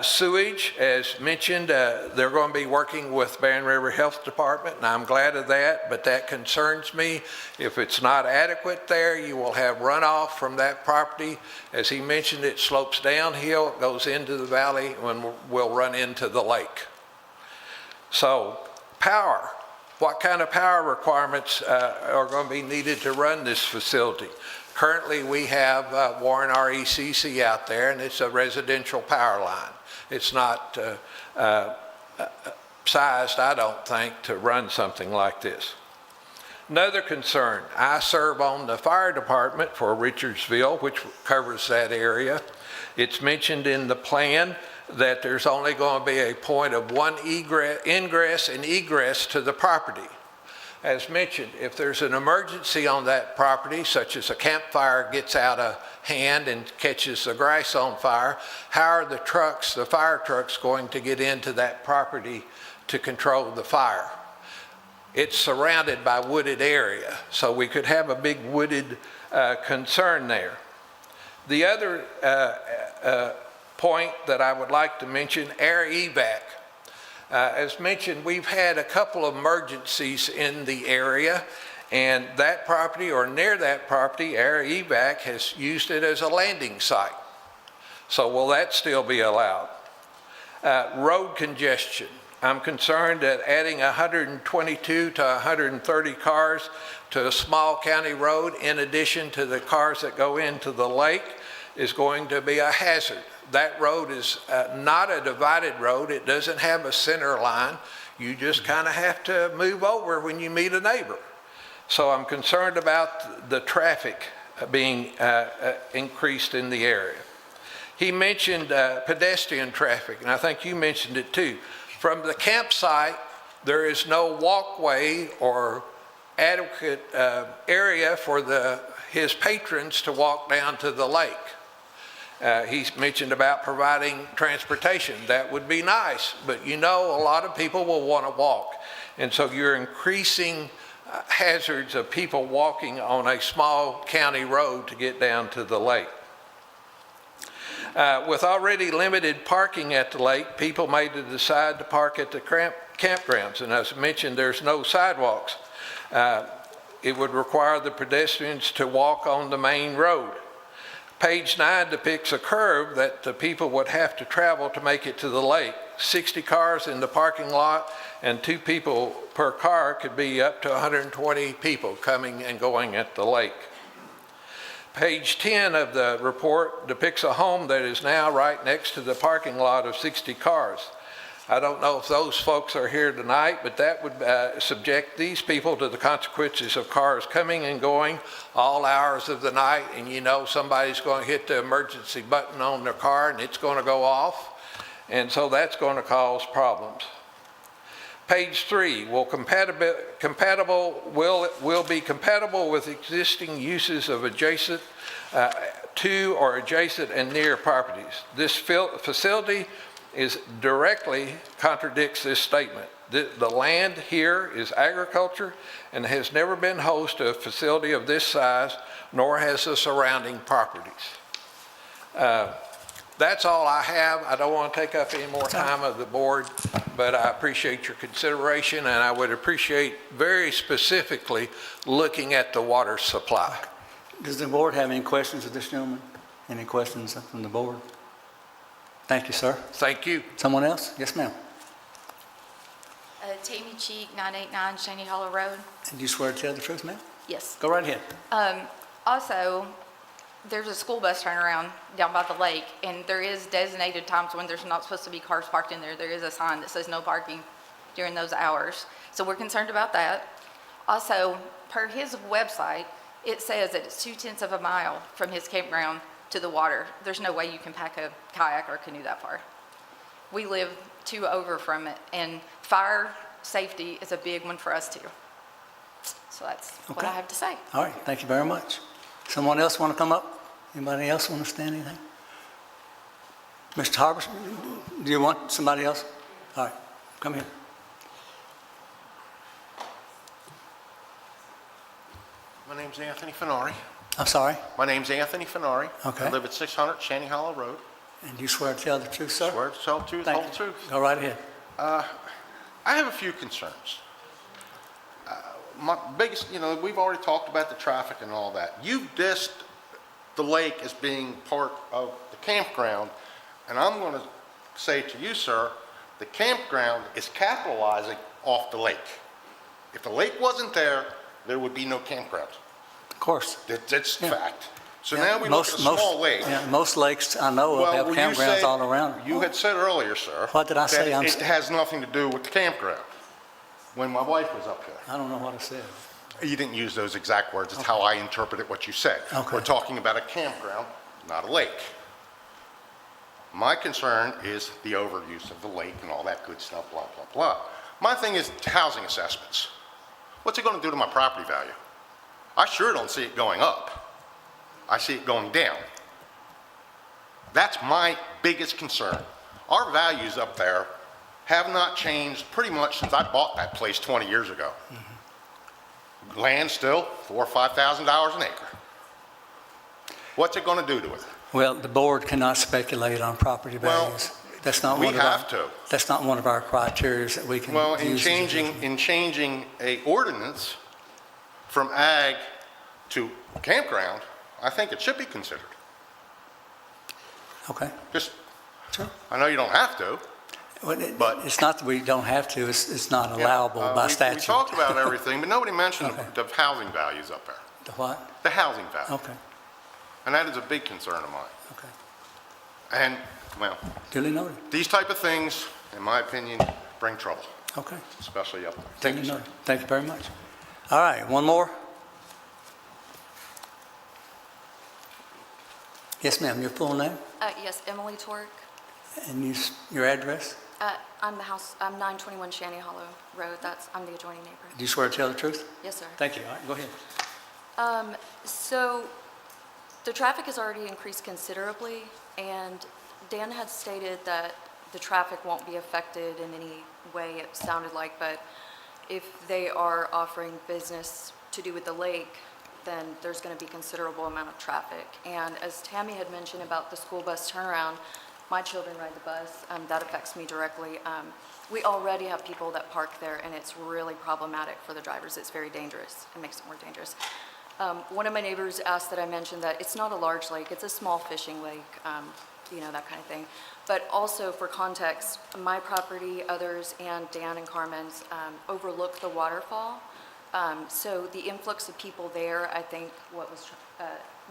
Sewage, as mentioned, they're going to be working with Barren River Health Department, and I'm glad of that, but that concerns me. If it's not adequate there, you will have runoff from that property. As he mentioned, it slopes downhill, it goes into the valley, and will run into the lake. So, power. What kind of power requirements are going to be needed to run this facility? Currently, we have Warren RECC out there, and it's a residential power line. It's not sized, I don't think, to run something like this. Another concern, I serve on the fire department for Richardsville, which covers that area. It's mentioned in the plan that there's only going to be a point of one ingress and egress to the property. As mentioned, if there's an emergency on that property, such as a campfire gets out of hand and catches the grass on fire, how are the fire trucks going to get into that property to control the fire? It's surrounded by wooded area, so we could have a big wooded concern there. The other point that I would like to mention, air evac. As mentioned, we've had a couple of emergencies in the area, and that property or near that property, Air Evac has used it as a landing site. So will that still be allowed? Road congestion. I'm concerned that adding 122 to 130 cars to a small county road in addition to the cars that go into the lake is going to be a hazard. That road is not a divided road. It doesn't have a center line. You just kind of have to move over when you meet a neighbor. So I'm concerned about the traffic being increased in the area. He mentioned pedestrian traffic, and I think you mentioned it too. From the campsite, there is no walkway or adequate area for his patrons to walk down to the lake. He's mentioned about providing transportation. That would be nice, but you know a lot of people will want to walk. And so you're increasing hazards of people walking on a small county road to get down to the lake. With already limited parking at the lake, people may decide to park at the campgrounds. And as mentioned, there's no sidewalks. It would require the pedestrians to walk on the main road. Page 9 depicts a curve that the people would have to travel to make it to the lake. 60 cars in the parking lot and 2 people per car could be up to 120 people coming and going at the lake. Page 10 of the report depicts a home that is now right next to the parking lot of 60 cars. I don't know if those folks are here tonight, but that would subject these people to the consequences of cars coming and going all hours of the night, and you know somebody's going to hit the emergency button on their car and it's going to go off, and so that's going to cause problems. Page 3, will be compatible with existing uses of adjacent to or adjacent and near properties. This facility directly contradicts this statement. The land here is agriculture and has never been host to a facility of this size, nor has the surrounding properties. That's all I have. I don't want to take up any more time of the board, but I appreciate your consideration, and I would appreciate very specifically looking at the water supply. Does the board have any questions of this gentleman? Any questions from the board? Thank you, sir. Thank you. Someone else? Yes, ma'am. Tammy Cheek, 989 Shaney Hollow Road. And do you swear to tell the truth, ma'am? Yes. Go right ahead. Also, there's a school bus turnaround down by the lake, and there is designated times when there's not supposed to be cars parked in there. There is a sign that says no parking during those hours. So we're concerned about that. Also, per his website, it says that it's 0.2 of a mile from his campground to the water. There's no way you can pack a kayak or canoe that far. We live 2 over from it, and fire safety is a big one for us too. So that's what I have to say. All right, thank you very much. Someone else want to come up? Anybody else want to stand anything? Mr. Harbison, do you want somebody else? All right, come here. My name's Anthony Fenari. I'm sorry? My name's Anthony Fenari. Okay. I live at 600 Shaney Hollow Road. And you swear to tell the truth, sir? Swear to tell the truth, Thank whole you. truth. Go right ahead. I have a few concerns. My biggest, we've already talked about the traffic and all that. You've dissed the lake as being part of the campground, and I'm going to say to you, sir, the campground is capitalizing off the lake. If the lake wasn't there, there would be no campground. Of course. That's Yeah. fact. So Yeah, now we look at a small lake. Yeah, most lakes I know of have you campgrounds said- all around. You had said earlier, sir. What did I say? That it has nothing to do with the campground, when my wife was up there. I don't know what I said. You didn't use those exact words, it's how I interpreted what you said. Okay. We're talking about a campground, not a lake. My concern is the overuse of the lake and all that good stuff, blah, blah, blah. My thing is housing assessments. What's it gonna do to my property value? I sure don't see it going up. I see it going down. That's my biggest concern. Our values up there have not changed pretty much since I bought that place 20 years ago. Land still $4,000 or $5,000 an acre. What's it going to do to it? Well, the board cannot speculate on property Well, values. That's not we one of our- have to. That's not one of our criteria that we can use. Well, as a judgment. in changing a ordinance from ag to campground, I think it should be considered. Okay, Just, sure. I know you don't have to. Well, But- it's not that we don't have to, it's not allowable by We statute. talked about everything, but nobody mentioned Okay. the housing values up there. The what? The housing value. Okay, And that is a big concern of mine. okay. And, well, Duly noted. these type of things, in my opinion, bring trouble, Okay. especially up there. Thank you, Duly sir. noted. Thank you very much. All right, one more? Yes, ma'am, your full name Yes, Emily Tork. and your address? I'm 921 Shaney Hollow Road. I'm the adjoining neighbor. Do you swear to tell the truth? Yes, sir. Thank you. All right, go ahead. So the traffic has already increased considerably, and Dan had stated that the traffic won't be affected in any way, it sounded like, but if they are offering business to do with the lake, then there's going to be considerable amount of traffic. And as Tammy had mentioned about the school bus turnaround, my children ride the bus. That affects me directly. We already have people that park there, and it's really problematic for the drivers. It's very dangerous. It makes it more dangerous. One of my neighbors asked that I mention that it's not a large lake. It's a small fishing lake, that kind of thing. But also for context, my property, others, and Dan and Carmen's overlook the waterfall. So the influx of people there, I think what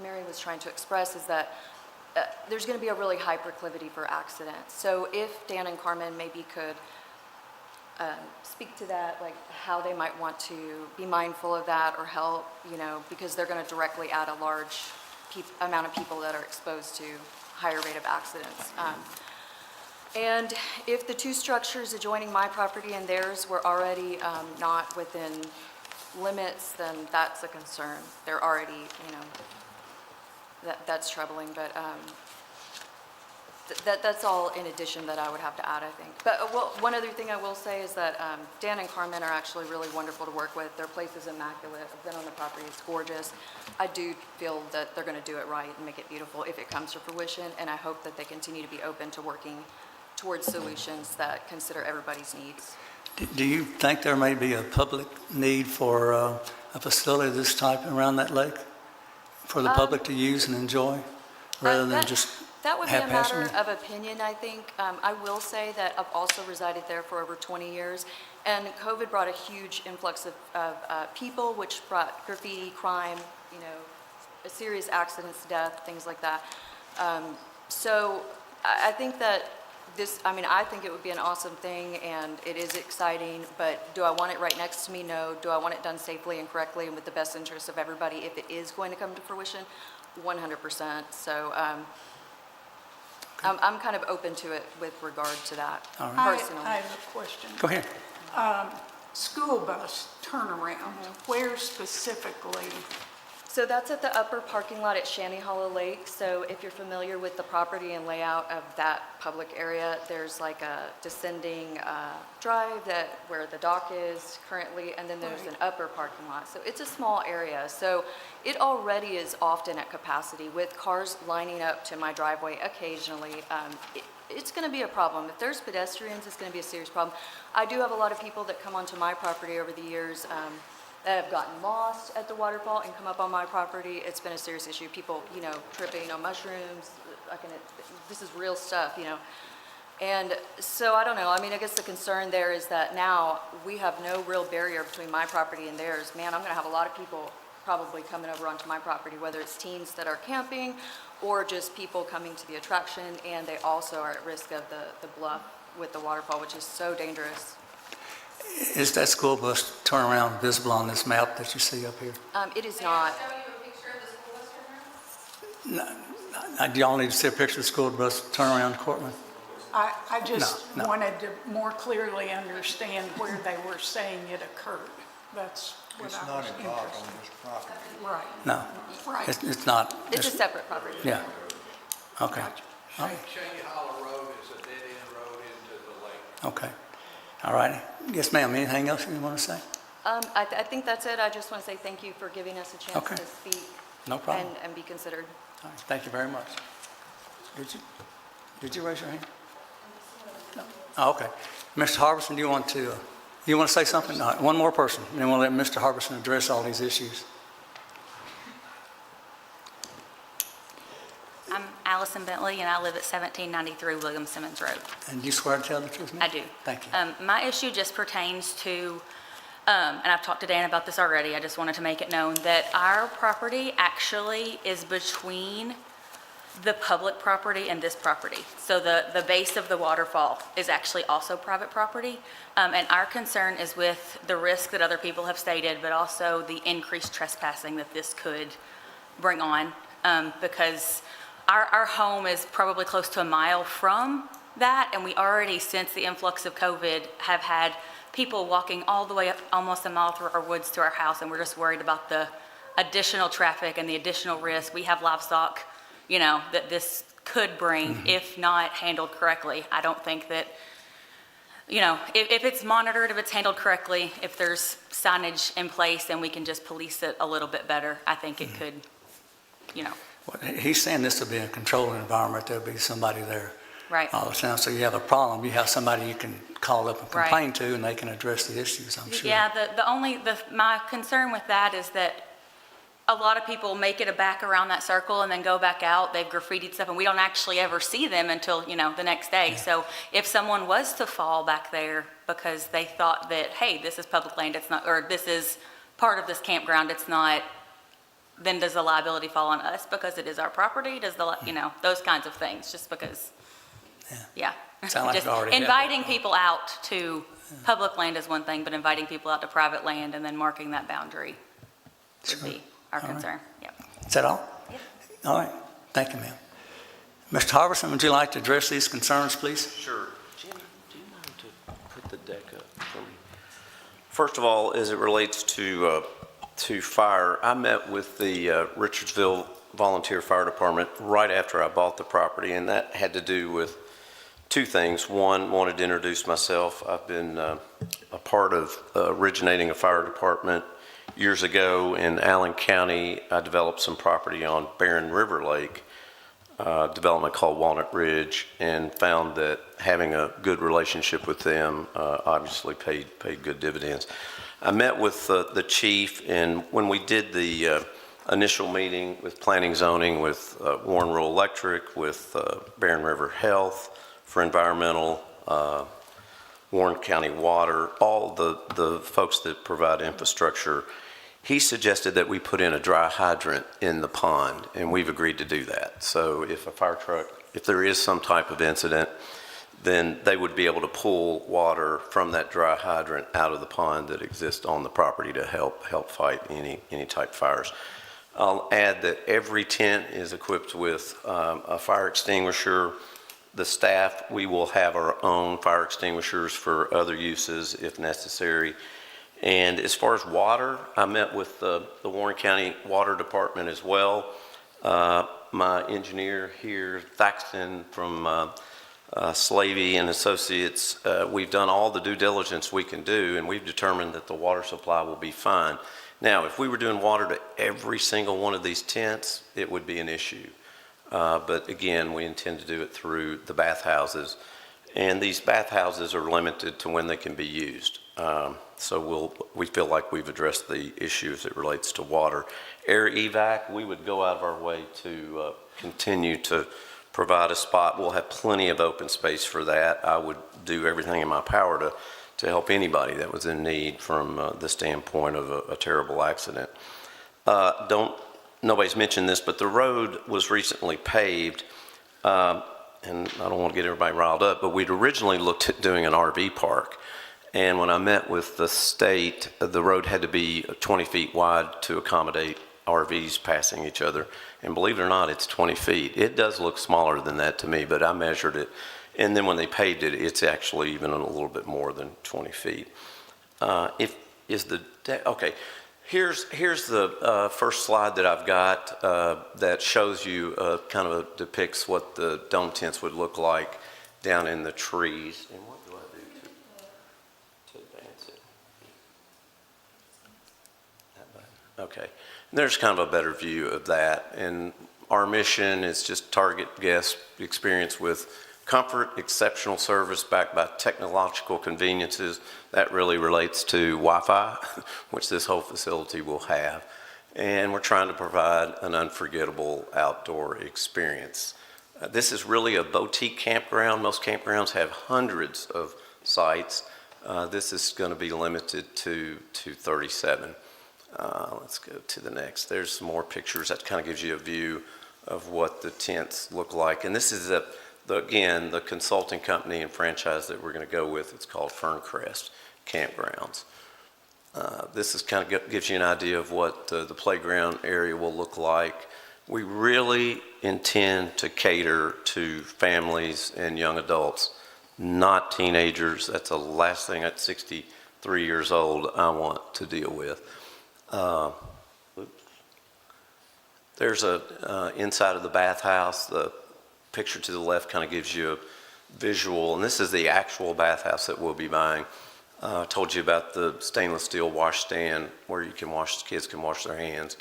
Mary was trying to express is that there's going to be a really high proclivity for accidents. So if Dan and Carmen maybe could speak to that, like how they might want to be mindful of that or help, because they're going to directly add a large amount of people that are exposed to higher rate of accidents. And if the two structures adjoining my property and theirs were already not within limits, then that's a concern. They're already, that's troubling, but that's all in addition that I would have to add, I think. But one other thing I will say is that Dan and Carmen are actually really wonderful to work with. Their place is immaculate. I've been on the property. It's gorgeous. I do feel that they're going to do it right and make it beautiful if it comes to fruition, and I hope that they continue to be open to working towards solutions that consider everybody's needs. Do you think there may be a public need for a facility of this type around that lake for the public to use and enjoy, rather than just That would be a matter haphazardly? of opinion, I think. I will say that I've also resided there for over 20 years, and COVID brought a huge influx of people, which brought graffiti, crime, serious accidents, death, things like that. So I think that I think it would be an awesome thing, and it is exciting, but do I want it right next to me? No. Do I want it done safely and correctly and with the best interest of everybody if it is going to come to fruition? 100%. So I'm kind of open to it with regard to that, All right. personally. I have a question. Go ahead. School bus turnaround, where specifically? So that's at the upper parking lot at Shanty Hollow Lake. So if you're familiar with the property and layout of that public area, there's like a descending drive where the dock is currently, and then there's an upper parking lot. So it's a small area. So it already is often at capacity with cars lining up to my driveway occasionally. It's going to be a problem. If there's pedestrians, it's going to be a serious problem. I do have a lot of people that come onto my property over the years that have gotten lost at the waterfall and come up on my property. It's been a serious issue. People, tripping on mushrooms. This is real stuff, And so I don't know. I guess the concern there is that now we have no real barrier between my property and theirs. Man, I'm going to have a lot of people probably coming over onto my property, whether it's teens that are camping or just people coming to the attraction, and they also are at risk of the bluff with the waterfall, which is so dangerous. Is that school bus turnaround visible on this map that you see up here? It is not. Do y'all need to see a picture of the school bus turnaround, Courtland? I just No. wanted to more clearly understand where they were saying it occurred. That's what It's I not was involved interested on this property. in. Right, No, right. it's not. It's a separate property. Yeah, okay, Shanty Hollow Road is a dead-end road into the lake. okay. All right. Yes, ma'am, anything else you want to say? I think that's it. I just want to say thank you for giving us a chance Okay. to speak No problem. and be considered. All right, thank you very much. Did you raise your hand? No. Oh, okay. Mr. Harbison, do you want to say something? All right, one more person, and then we'll let Mr. Harbison address all these issues. I'm Allison Bentley, and I live at 1793 William Simmons Road. And do you swear to tell the truth, ma'am? I do. Thank you. My issue just pertains to, and I've talked to Dan about this already, I just wanted to make it known, that our property actually is between the public property and this property. So the base of the waterfall is actually also private property. And our concern is with the risk that other people have stated, but also the increased trespassing that this could bring on, because our home is probably close to a mile from that, and we already, since the influx of COVID, have had people walking all the way up almost a mile through our woods to our house, and we're just worried about the additional traffic and the additional risk. We have livestock, that this could bring if not handled correctly. I don't think that, if it's monitored, if it's handled correctly, if there's signage in place and we can just police it a little bit better, I think it could, Well, he's saying this will be a controlled environment. There'll be somebody there right. all the time. So you have a problem, you have somebody you can call up and Right. complain to, and they can address the issues, I'm sure. Yeah, my concern with that is that a lot of people make it a back around that circle and then go back out. They've graffitied stuff, and we don't actually ever see them until, the next day. Yeah. So if someone was to fall back there because they thought that, hey, this is public land, it's not, or this is part of this campground, it's not then does the liability fall on us because it is our property? Does the, those kinds of things, just because, yeah. Sound like Just we already have inviting people out to public land is one thing, but inviting people out to private land and then marking that boundary would be our All right. concern. Yep. Is that all? All right, thank you, ma'am. Mr. Harbison, would you like to address these concerns, please? Sure. Jim, do you mind to put the deck up for me? First of all, as it relates to fire, I met with the Richardsville Volunteer Fire Department right after I bought the property, and that had to do with two things. One, wanted to introduce myself. I've been a part of originating a fire department years ago in Allen County. I developed some property on Barren River Lake, development called Walnut Ridge, and found that having a good relationship with them obviously paid good dividends. I met with the chief, and when we did the initial meeting with Planning Zoning, with Warren Rural Electric, with Barren River Health, for environmental, Warren County Water, all the folks that provide infrastructure, he suggested that we put in a dry hydrant in the pond, and we've agreed to do that. So if a fire truck, if there is some type of incident, then they would be able to pull water from that dry hydrant out of the pond that exists on the property to help fight any type fires. I'll add that every tent is equipped with a fire extinguisher. The staff, we will have our own fire extinguishers for other uses if necessary. And as far as water, I met with the Warren County Water Department as well. My engineer here, Thaxton from Slavey and Associates, we've done all the due diligence we can do, and we've determined that the water supply will be fine. Now, if we were doing water to every single one of these tents, it would be an issue. But again, we intend to do it through the bathhouses. And these bathhouses are limited to when they can be used. So we feel like we've addressed the issue as it relates to water. Air evac, we would go out of our way to continue to provide a spot. We'll have plenty of open space for that. I would do everything in my power to help anybody that was in need from the standpoint of a terrible accident. Nobody's mentioned this, but the road was recently paved, and I don't want to get everybody riled up, but we'd originally looked at doing an RV park. And when I met with the state, the road had to be 20 feet wide to accommodate RVs passing each other. And believe it or not, it's 20 feet. It does look smaller than that to me, but I measured it. And then when they paved it, it's actually even a little bit more than 20 feet. Okay. Here's the first slide that I've got that shows you depicts what the dome tents would look like down in the trees. And what do I do to advance it? That button. Okay. And there's kind of a better view of that. And our mission is just target guest experience with comfort, exceptional service backed by technological conveniences. That really relates to Wi-Fi, which this whole facility will have. And we're trying to provide an unforgettable outdoor experience. This is really a boutique campground. Most campgrounds have hundreds of sites. This is going to be limited to 37. Let's go to the next. There's some more pictures. That kind of gives you a view of what the tents look like. And this is again, the consulting company and franchise that we're going to go with. It's called Ferncrest Campgrounds. This is kind of gives you an idea of what the playground area will look like. We really intend to cater to families and young adults, not teenagers. That's the last thing at 63 years old I want to deal with. There's inside of the bathhouse. The picture to the left kind of gives you a visual, and this is the actual bathhouse that we'll be buying. I told you about the stainless steel wash stand where you can kids can wash their hands.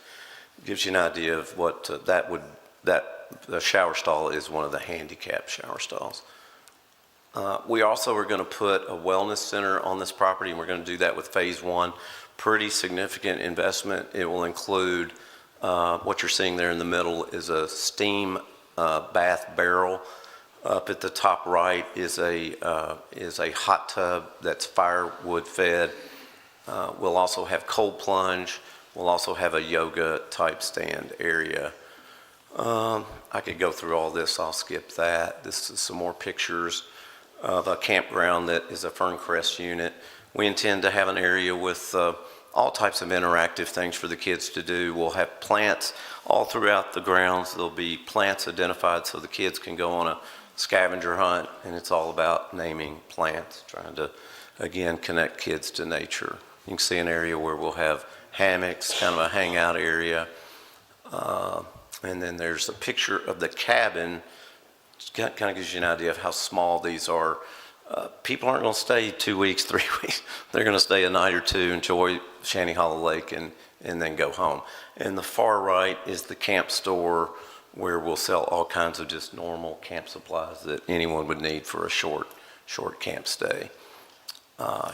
Gives you an idea of what the shower stall is, one of the handicap shower stalls. We also are going to put a wellness center on this property, and we're going to do that with phase one. Pretty significant investment. It will include what you're seeing there in the middle is a steam bath barrel. Up at the top right is a hot tub that's firewood fed. We'll also have cold plunge. We'll also have a yoga-type stand area. I could go through all this, I'll skip that. This is some more pictures of a campground that is a Ferncrest unit. We intend to have an area with all types of interactive things for the kids to do. We'll have plants all throughout the grounds. There'll be plants identified so the kids can go on a scavenger hunt, and it's all about naming plants, trying to, again, connect kids to nature. You can see an area where we'll have hammocks, kind of a hangout area. And then there's a picture of the cabin. It kind of gives you an idea of how small these are. People aren't going to stay 2 weeks, 3 weeks. They're going to stay a night or two, enjoy Shanty Hollow Lake, and then go home. And the far right is the camp store where we'll sell all kinds of just normal camp supplies that anyone would need for a short camp stay.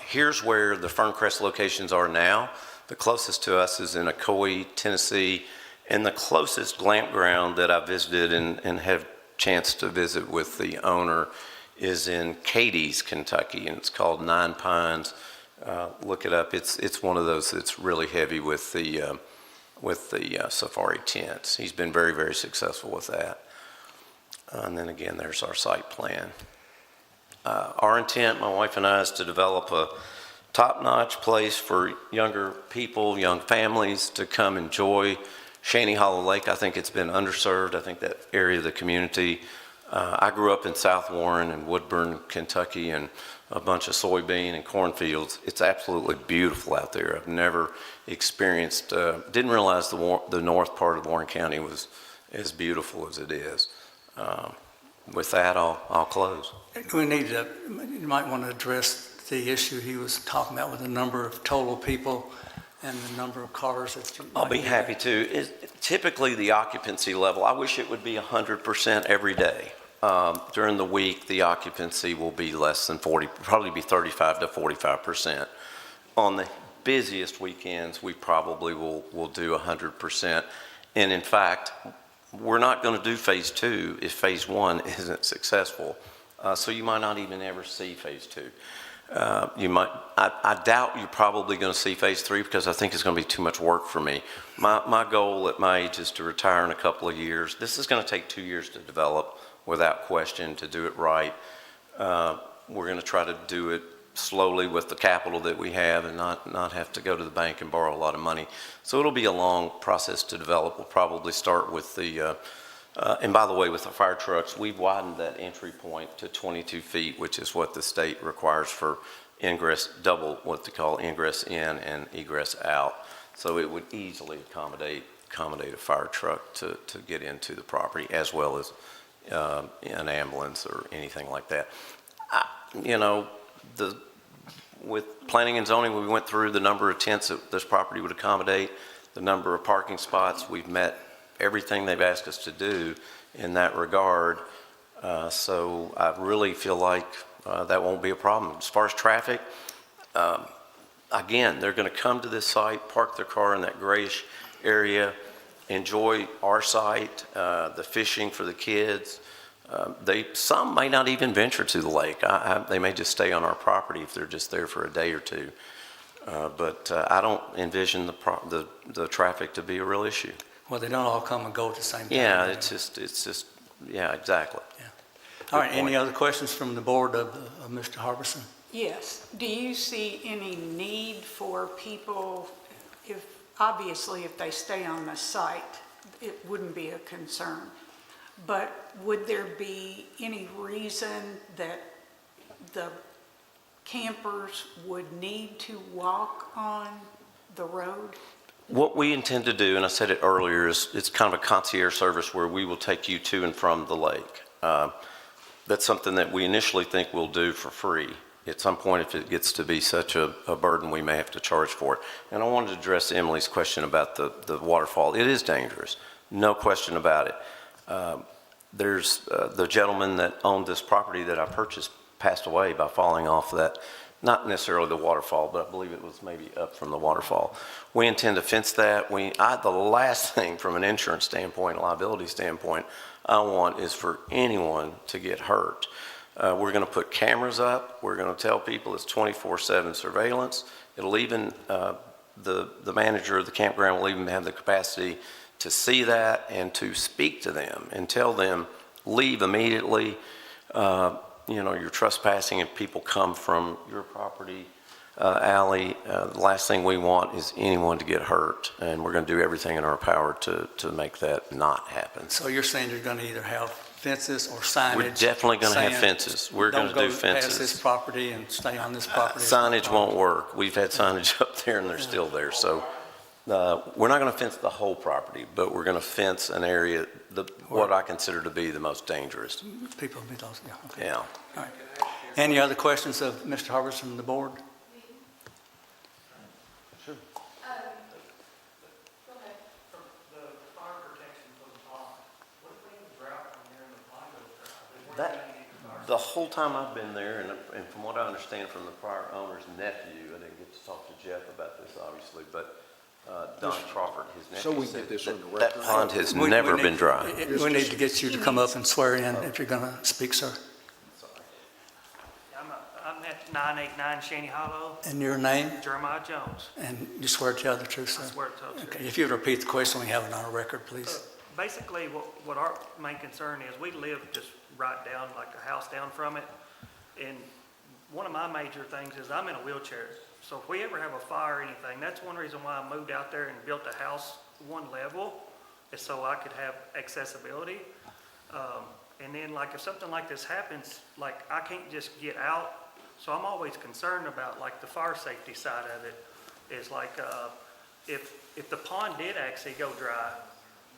Here's where the Ferncrest locations are now. The closest to us is in Ocoee, Tennessee, and the closest glamp ground that I visited and have chance to visit with the owner is in Cadiz, Kentucky, and it's called Nine Pines. Look it up. It's one of those that's really heavy with the safari tents. He's been very, very successful with that. And then again, there's our site plan. Our intent, my wife and I, is to develop a top-notch place for younger people, young families to come enjoy Shanty Hollow Lake. I think it's been underserved. I think that area of the community. I grew up in South Warren and Woodburn, Kentucky, and a bunch of soybean and cornfields. It's absolutely beautiful out there. I've never experienced, didn't realize the north part of Warren County was as beautiful as it is. With that, I'll close. We need to, you might want to address the issue he was talking about with the number of total people and the number of cars that you I'll be happy to. Typically, the occupancy level, I wish it would be 100% every day. During the week, the occupancy will be less than 40, probably be 35 to 45%. On the busiest weekends, we probably will do 100%. And in fact, we're not going to do phase 2 if phase 1 isn't successful. So you might not even ever see phase 2. I doubt you're probably going to see phase 3 because I think it's going to be too much work for me. My goal at my age is to retire in a couple of years. This is going to take 2 years to develop without question, to do it right. We're going to try to do it slowly with the capital that we have and not have to go to the bank and borrow a lot of money. So it'll be a long process to develop. We'll probably start with the, and by the way, with the fire trucks, we've widened that entry point to 22 feet, which is what the state requires for ingress, double what they call ingress in and egress out. So it would easily accommodate a fire truck to get into the property, as well as an ambulance or anything like that. With planning and zoning, we went through the number of tents that this property would accommodate, the number of parking spots. We've met everything they've asked us to do in that regard. So I really feel like that won't be a problem. As far as traffic, again, they're going to come to this site, park their car in that grayish area, enjoy our site, the fishing for the kids. Some may not even venture to the lake. They may just stay on our property if they're just there for a day or two. But I don't envision the traffic to be a real issue. Well, they don't all come and go at the same time. Yeah, it's just, yeah, exactly. Yeah. All right, any other questions from the board of Mr. Harbison? Yes. Do you see any need for people, obviously if they stay on the site, it wouldn't be a concern, but would there be any reason that the campers would need to walk on the road? What we intend to do, and I said it earlier, is it's kind of a concierge service where we will take you to and from the lake. That's something that we initially think we'll do for free. At some point, if it gets to be such a burden, we may have to charge for it. And I wanted to address Emily's question about the waterfall. It is dangerous, no question about it. There's the gentleman that owned this property that I purchased passed away by falling off that, not necessarily the waterfall, but I believe it was maybe up from the waterfall. We intend to fence that. The last thing from an insurance standpoint, liability standpoint, I want is for anyone to get hurt. We're going to put cameras up. We're going to tell people it's 24/7 surveillance. It'll even the manager of the campground will even have the capacity to see that and to speak to them and tell them, leave immediately. You're trespassing if people come from your property alley. The last thing we want is anyone to get hurt, and we're going to do everything in our power to make that not happen. So you're saying you're going to either have fences or signage? We're definitely going to have saying, fences. We're going to do Don't go past this fences. property and stay on this property. Signage won't work. We've had signage up there and they're still there. So we're not going to fence the whole property, but we're going to fence an area, what I consider to be the most dangerous. People will be those, yeah, okay. Yeah. All right. Any other questions of Mr. Harbison and the board? The whole time I've been there, and from what I understand from the prior owner's nephew, I didn't get to talk to Jeff about this, obviously, but Don Crawford, his So we nephew, can get this said on the that record. pond has We never need- been dry. We need to get you to come up and swear in if you're going to speak, sir. I'm at 989 Shaney Hollow, And your name? Jeremiah Jones. And you swear to tell the truth, sir? I swear to tell the truth. Okay, if you would repeat the question, we have it on our record, please. Basically, what our main concern is, we live just right down, like a house down from it. And one of my major things is I'm in a wheelchair. So if we ever have a fire or anything, that's one reason why I moved out there and built a house one level, is so I could have accessibility. And then like if something like this happens, like I can't just get out. So I'm always concerned about like the fire safety side of it, is like if the pond did actually go dry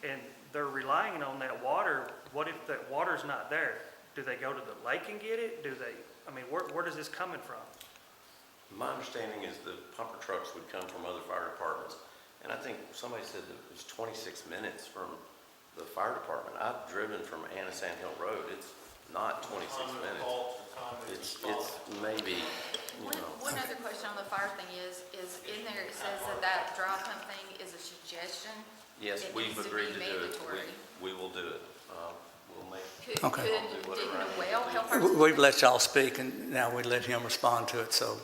and they're relying on that water, what if that water's not there? Do they go to the lake and get it? Where does this coming from? My understanding is the pumper trucks would come from other fire departments, and I think somebody said that it was 26 minutes from the fire department. I've driven from Anna Sand Hill Road. It's not 26 minutes. It's maybe, One other question on the fire thing is in there, it says that dry pump thing is a suggestion. yes, It we've needs to agreed be to do it. mandatory. We will do it. We'll make. Could Okay. digging a well help our? We've let y'all speak, and now we let him respond to it, so.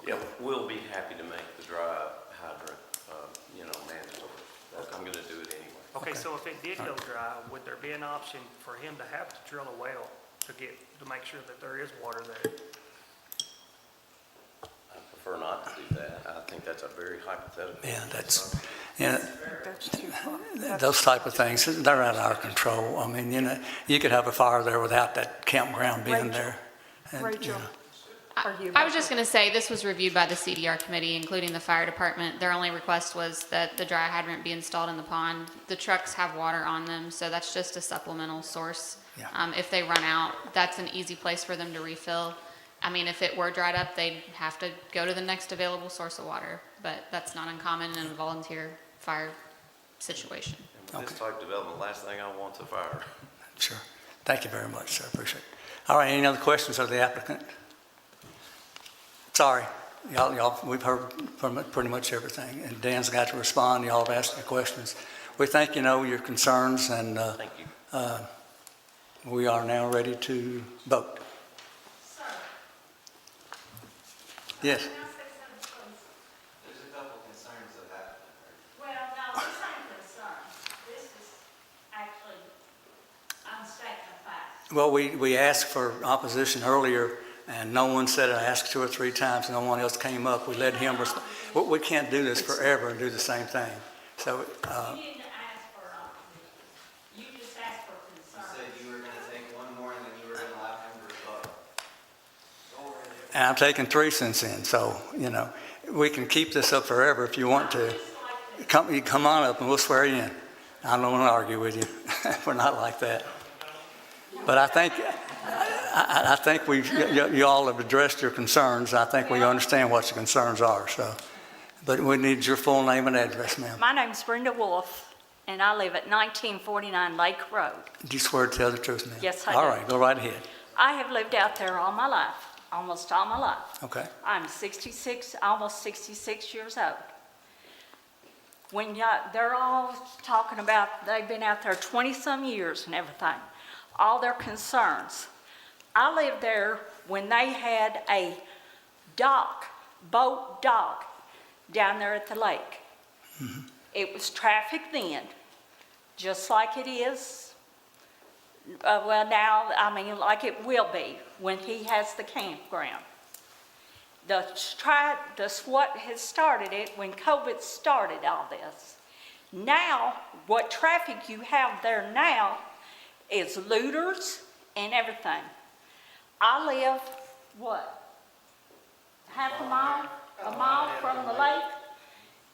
Yeah, we'll be happy to make the dry hydrant, mandatory. I'm gonna do it anyway. Okay, so if it did go dry, would there be an option for him to have to drill a well to make sure that there is water there? I prefer not to do that. I think that's a very hypothetical. Yeah, those type of things, they're out of our control. I mean, you could have a fire there without that campground being there. And, Rachel, are you? I was just going to say, this was reviewed by the CDR committee, including the fire department. Their only request was that the dry hydrant be installed in the pond. The trucks have water on them, so that's just a supplemental source. Yeah. If they run out, that's an easy place for them to refill. If it were dried up, they'd have to go to the next available source of water, but that's not uncommon in a volunteer fire situation. And with this type of development, last thing I want is a fire. Sure. Thank you very much, sir. Appreciate it. All right, any other questions of the applicant? Sorry, y'all, we've heard pretty much everything, and Dan's got to respond. Y'all have asked your questions. We thank your concerns, and Thank you. we are now ready to vote. Sir. Yes. Can I say something, please? There's a couple concerns of that. Well, no, this ain't concern. This is actually, I'm stating a fact. Well, we asked for opposition earlier, and no one said it. I asked 2 or 3 times, no one else came up. We let him respond. We can't do this forever and do the same thing. So, You didn't ask for opposition. You just asked for You concern. said you were gonna take one more and then you were gonna allow him to rebut. Go right ahead. and I'm taking 3 cents in, so, we can keep this up forever if you want to. You come on up and we'll swear you in. I don't want to argue with you. We're not like that. But I think you all have addressed your concerns. I think we understand what your concerns are, so. But we need your full name and address, ma'am. My name's Brenda Wolf, and I live at 1949 Lake Road. Do you swear to tell the truth, ma'am? Yes, I do. All right, go right ahead. I have lived out there all my life, almost all my life. Okay. I'm 66, almost 66 years old. They're all talking about they've been out there 20-some years and everything, all their concerns. I lived there when they had a boat dock, down there at the lake. It was traffic then, just like it is, well now, I mean, like it will be when he has the campground. That's what has started it when COVID started all this. Now, what traffic you have there now is looters and everything. I live, what, half a mile from the lake?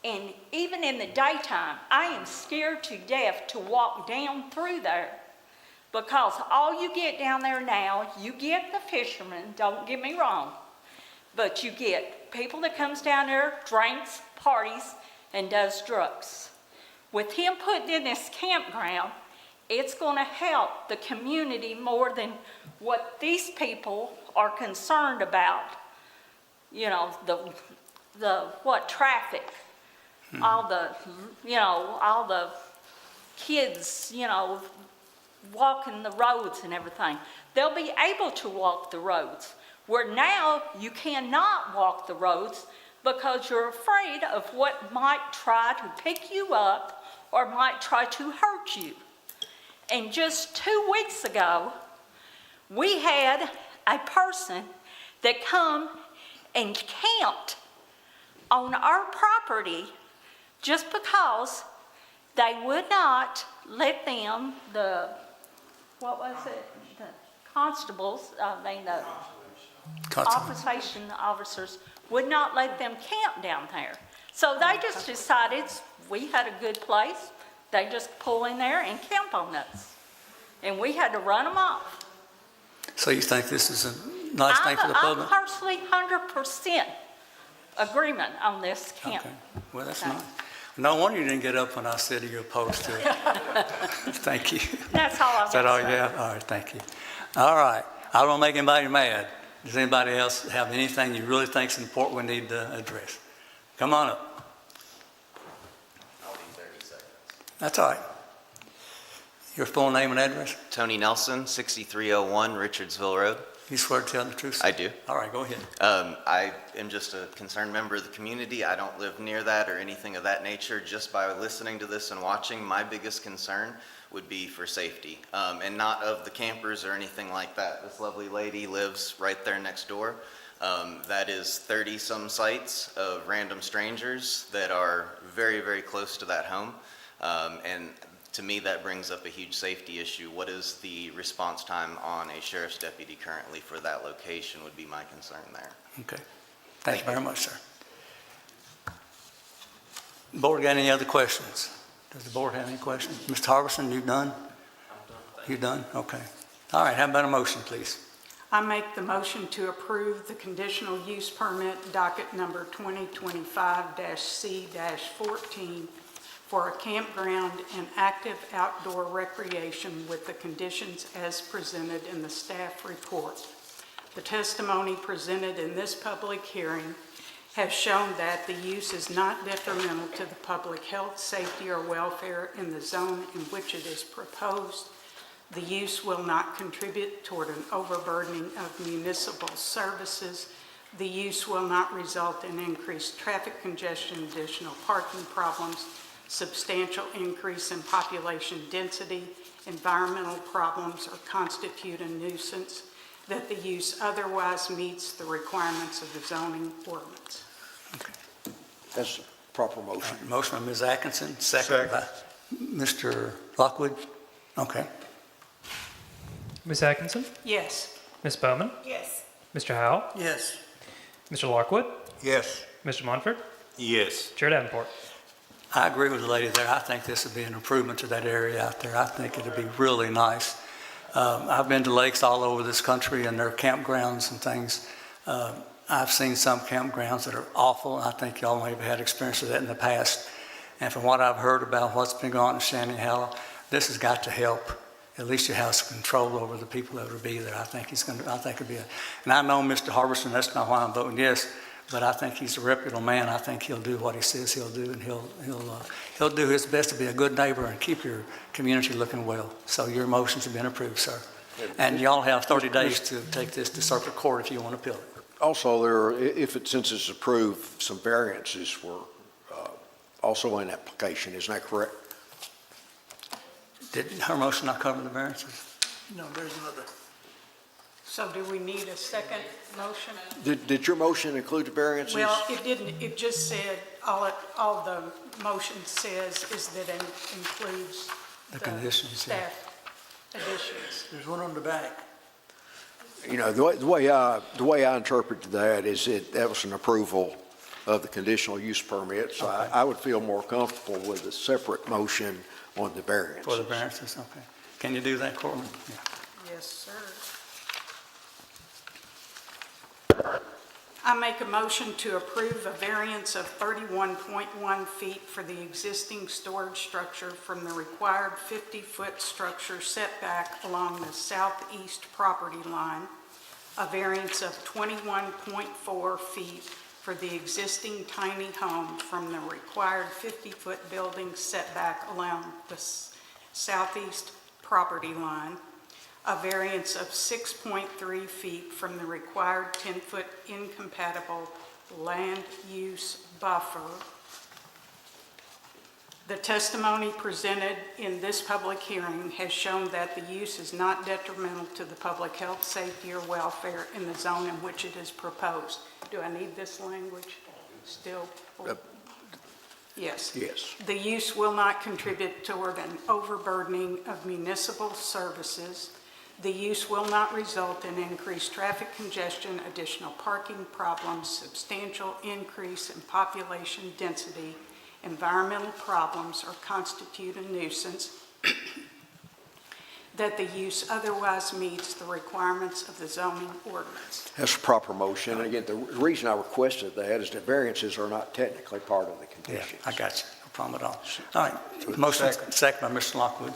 And even in the daytime, I am scared to death to walk down through there because all you get down there now, you get the fishermen, don't get me wrong, but you get people that comes down there, drinks, parties, and does drugs. With him putting in this campground, it's gonna help the community more than what these people are concerned about. You know, what traffic, all the kids, walking the roads and everything. They'll be able to walk the roads, where now you cannot walk the roads because you're afraid of what might try to pick you up or might try to hurt you. And just 2 weeks ago, we had a person that come and camped on our property just because they would not let them, the constables, the occupation officers would not let them camp down there. So they just decided we had a good place. They just pull in there and camp on us. And we had to run them off. So you think this is a nice thing for the public? I'm personally 100% agreement on this camp. Okay. Well, that's nice. No wonder you didn't get up when I said you're opposed to it. Thank you. That's all I want Is that all you to say. have? All right, thank you. All right, I don't want to make anybody mad. Does anybody else have anything you really think is important we need to address? Come on up. I'll need 30 seconds. That's all right. Your full name and address? Tony Nelson, 6301 Richardsville Road. You swear to tell the truth? I do. All right, go ahead. I am just a concerned member of the community. I don't live near that or anything of that nature. Just by listening to this and watching, my biggest concern would be for safety, and not of the campers or anything like that. This lovely lady lives right there next door. That is 30-some sites of random strangers that are very, very close to that home. And to me, that brings up a huge safety issue. What is the response time on a sheriff's deputy currently for that location would be my concern there. Okay. Thank you very much, sir. Board got any other questions? Does the board have any questions? Mr. Harbison, you done? I'm done. You done? Okay. All right, how about a motion, please? I make the motion to approve the conditional use permit docket number 2025-C-14 for a campground and active outdoor recreation with the conditions as presented in the staff report. The testimony presented in this public hearing has shown that the use is not detrimental to the public health, safety, or welfare in the zone in which it is proposed. The use will not contribute toward an overburdening of municipal services. The use will not result in increased traffic congestion, additional parking problems, substantial increase in population density, environmental problems, or constitute a nuisance, that the use otherwise meets the requirements of the zoning ordinance. That's a proper motion. Motion by Ms. Atkinson, second by Mr. Lockwood. Okay. Ms. Atkinson? Yes. Ms. Bowman? Yes. Mr. Howell? Yes. Mr. Lockwood? Yes. Mr. Munford? Yes. Chair Davenport? I agree with the lady there. I think this would be an improvement to that area out there. I think it'd be really nice. I've been to lakes all over this country and there are campgrounds and things. I've seen some campgrounds that are awful. I think y'all may have had experience with that in the past. And from what I've heard about what's been going on in Shannon Hollow, this has got to help. At least you have some control over the people that will be there. I think it'd be and I know Mr. Harbison, that's not why I'm voting yes, but I think he's a reputable man. I think he'll do what he says he'll do, and he'll do his best to be a good neighbor and keep your community looking well. So your motions have been approved, sir. And y'all have 30 days to take this to circuit court if you want to appeal it. Also, since it's approved, some variances were also in application, isn't that correct? Did her motion not cover the variances? No, there's another. So do we need a second motion? Did your motion include the variances? Well, it didn't, it just said, all the motion says is that it includes The conditions, yeah. staff additions. There's one on the back. You know, the way I interpreted that is that was an approval of the conditional use permit, so I would feel more comfortable with a separate motion on the variances. For the variances, okay. Can you do that, Courtney? Yeah. Yes, sir. I make a motion to approve a variance of 31.1 feet for the existing storage structure from the required 50-foot structure setback along the southeast property line, a variance of 21.4 feet for the existing tiny home from the required 50-foot building setback along the southeast property line, a variance of 6.3 feet from the required 10-foot incompatible land use buffer. The testimony presented in this public hearing has shown that the use is not detrimental to the public health, safety, or welfare in the zone in which it is proposed. Do I need this language still? Yes. Yes. The use will not contribute toward an overburdening of municipal services. The use will not result in increased traffic congestion, additional parking problems, substantial increase in population density, environmental problems, or constitute a nuisance. That the use otherwise meets the requirements of the zoning ordinance. That's a proper motion. And again, the reason I requested that is that variances are not technically part of the Yeah, conditions. I got you. No problem at all. All right, motion second by Mr. Lockwood.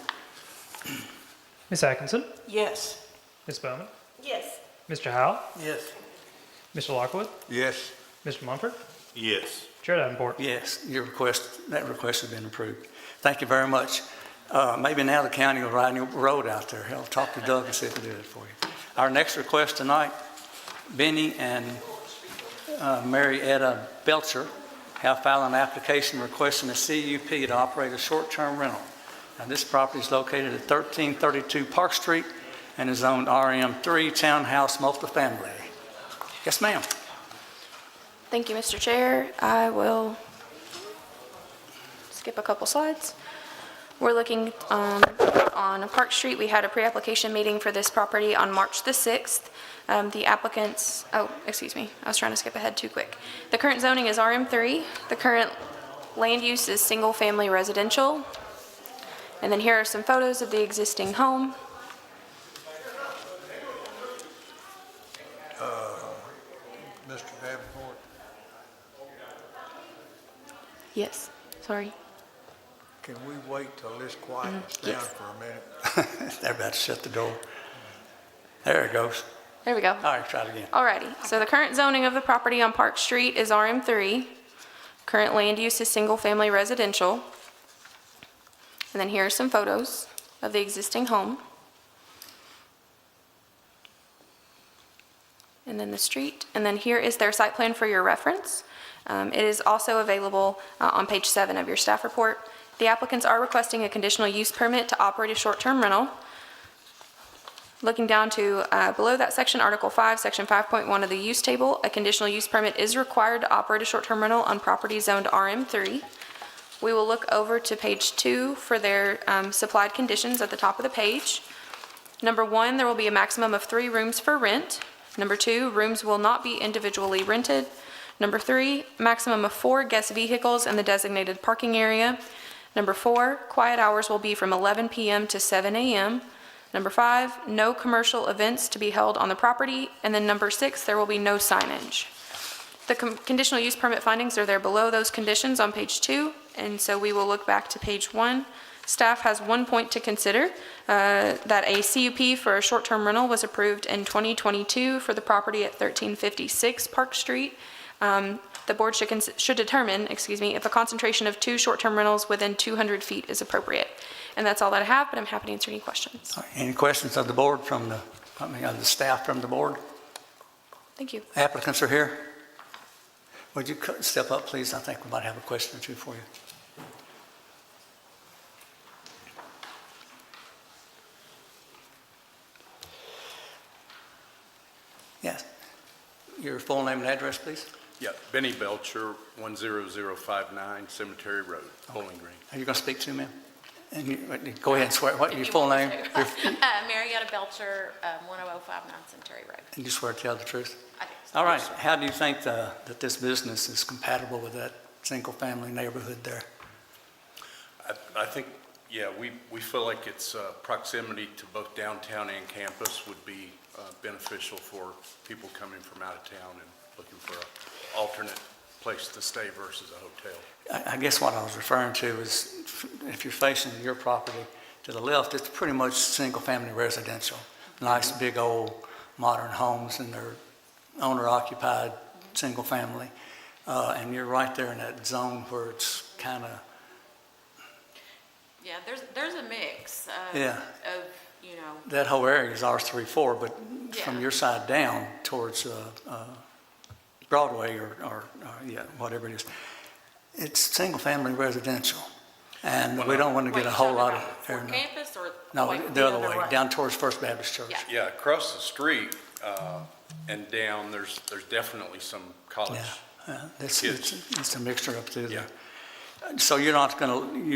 Ms. Atkinson? Yes. Ms. Bowman? Yes. Mr. Howell? Yes. Mr. Lockwood? Yes. Mr. Mumford? Yes. Chair Davenport? Yes, that request has been approved. Thank you very much. Maybe now the county will write a new road out there. I'll talk to Doug and see if he'll do that for you. Our next request tonight, Benny and Mary Etta Belcher have filed an application requesting a CUP to operate a short-term rental. Now, this property is located at 1332 Park Street and is zoned RM3 Townhouse Multifamily. Yes, ma'am. Thank you, Mr. Chair. I will skip a couple slides. We're looking on Park Street. We had a pre-application meeting for this property on March the 6th. The applicants, I was trying to skip ahead too quick. The current zoning is RM3. The current land use is single-family residential. And then here are some photos of the existing home. Mr. Davenport, Yes, sorry. can we wait till this quietens down Yes. for a minute? They're about to shut the door. There it goes. There we go. All right, try it again. Alrighty, so the current zoning of the property on Park Street is RM3. Current land use is single-family residential. And then here are some photos of the existing home. And then the street. And then here is their site plan for your reference. It is also available on page 7 of your staff report. The applicants are requesting a conditional use permit to operate a short-term rental. Looking down to below that section, Article 5, Section 5.1 of the use table, a conditional use permit is required to operate a short-term rental on property zoned RM3. We will look over to page 2 for their supplied conditions at the top of the page. Number 1, there will be a maximum of 3 rooms for rent. Number 2, rooms will not be individually rented. Number 3, maximum of 4 guest vehicles in the designated parking area. Number 4, quiet hours will be from 11 p.m. to 7 a.m. Number 5, no commercial events to be held on the property. And then number 6, there will be no signage. The conditional use permit findings are there below those conditions on page 2, and so we will look back to page 1. Staff has one point to consider, that a CUP for a short-term rental was approved in 2022 for the property at 1356 Park Street. The board should determine, if a concentration of 2 short-term rentals within 200 feet is appropriate. And that's all that I have, but I'm happy to answer any questions. All right, any questions of the board of the staff from the board? Thank you. Applicants are here. Would you step up, please? I think we might have a question or two for you. Yes. Your full name and address, please? Yeah, Benny Belcher, 10059 Cemetery Road, Bowling Green. Are you going to speak to me, ma'am? And go ahead and swear. What your full name? Marietta Belcher, 10059 Cemetery Road. And you swear to tell the truth? I think so. All right. How do you think that this business is compatible with that single-family neighborhood there? I think, yeah, we feel like its proximity to both downtown and campus would be beneficial for people coming from out of town and looking for an alternate place to stay versus a hotel. I guess what I was referring to is if you're facing your property to the left, it's pretty much single-family residential. Nice, big, old, modern homes, and they're owner-occupied, single-family. And you're right there in that zone where it's kind of, Yeah, there's a mix Yeah. of, you know, that whole area is R34, but from Yeah. your side down towards Broadway or yeah, whatever it is, it's single-family residential. And we don't want to get a whole lot of. for campus or? No, away- the other way, down towards First Baptist Church. Yeah. Yeah, across the street and down, there's definitely some college It's a mixture up through there. Yeah. So you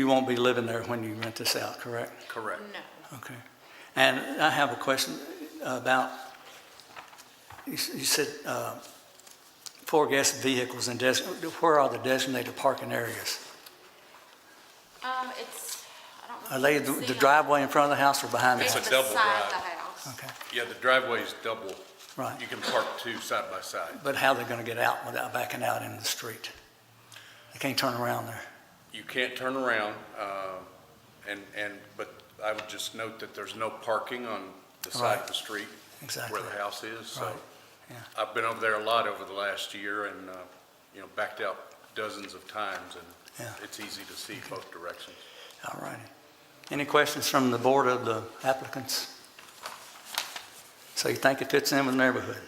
won't be living there when you rent this out, correct? Correct. No. Okay. And I have a question about, you said 4 guest vehicles and where are the designated parking areas? It's, I don't know. Are if they you can the see them. driveway in front of the house or behind the It's house? a double beside drive. the house. Okay, Yeah, the driveway is double. right. You can park two side by side. But how are they going to get out without backing out into the street? They can't turn around there. You can't turn around, but I would just note that there's no parking on the side Right. of the street Exactly. where the house is, so. Right. Yeah. I've been over there a lot over the last year and, backed out dozens of times, and Yeah. it's easy to see both directions. All righty. Any questions from the board of the applicants? So you think it fits in with the neighborhood?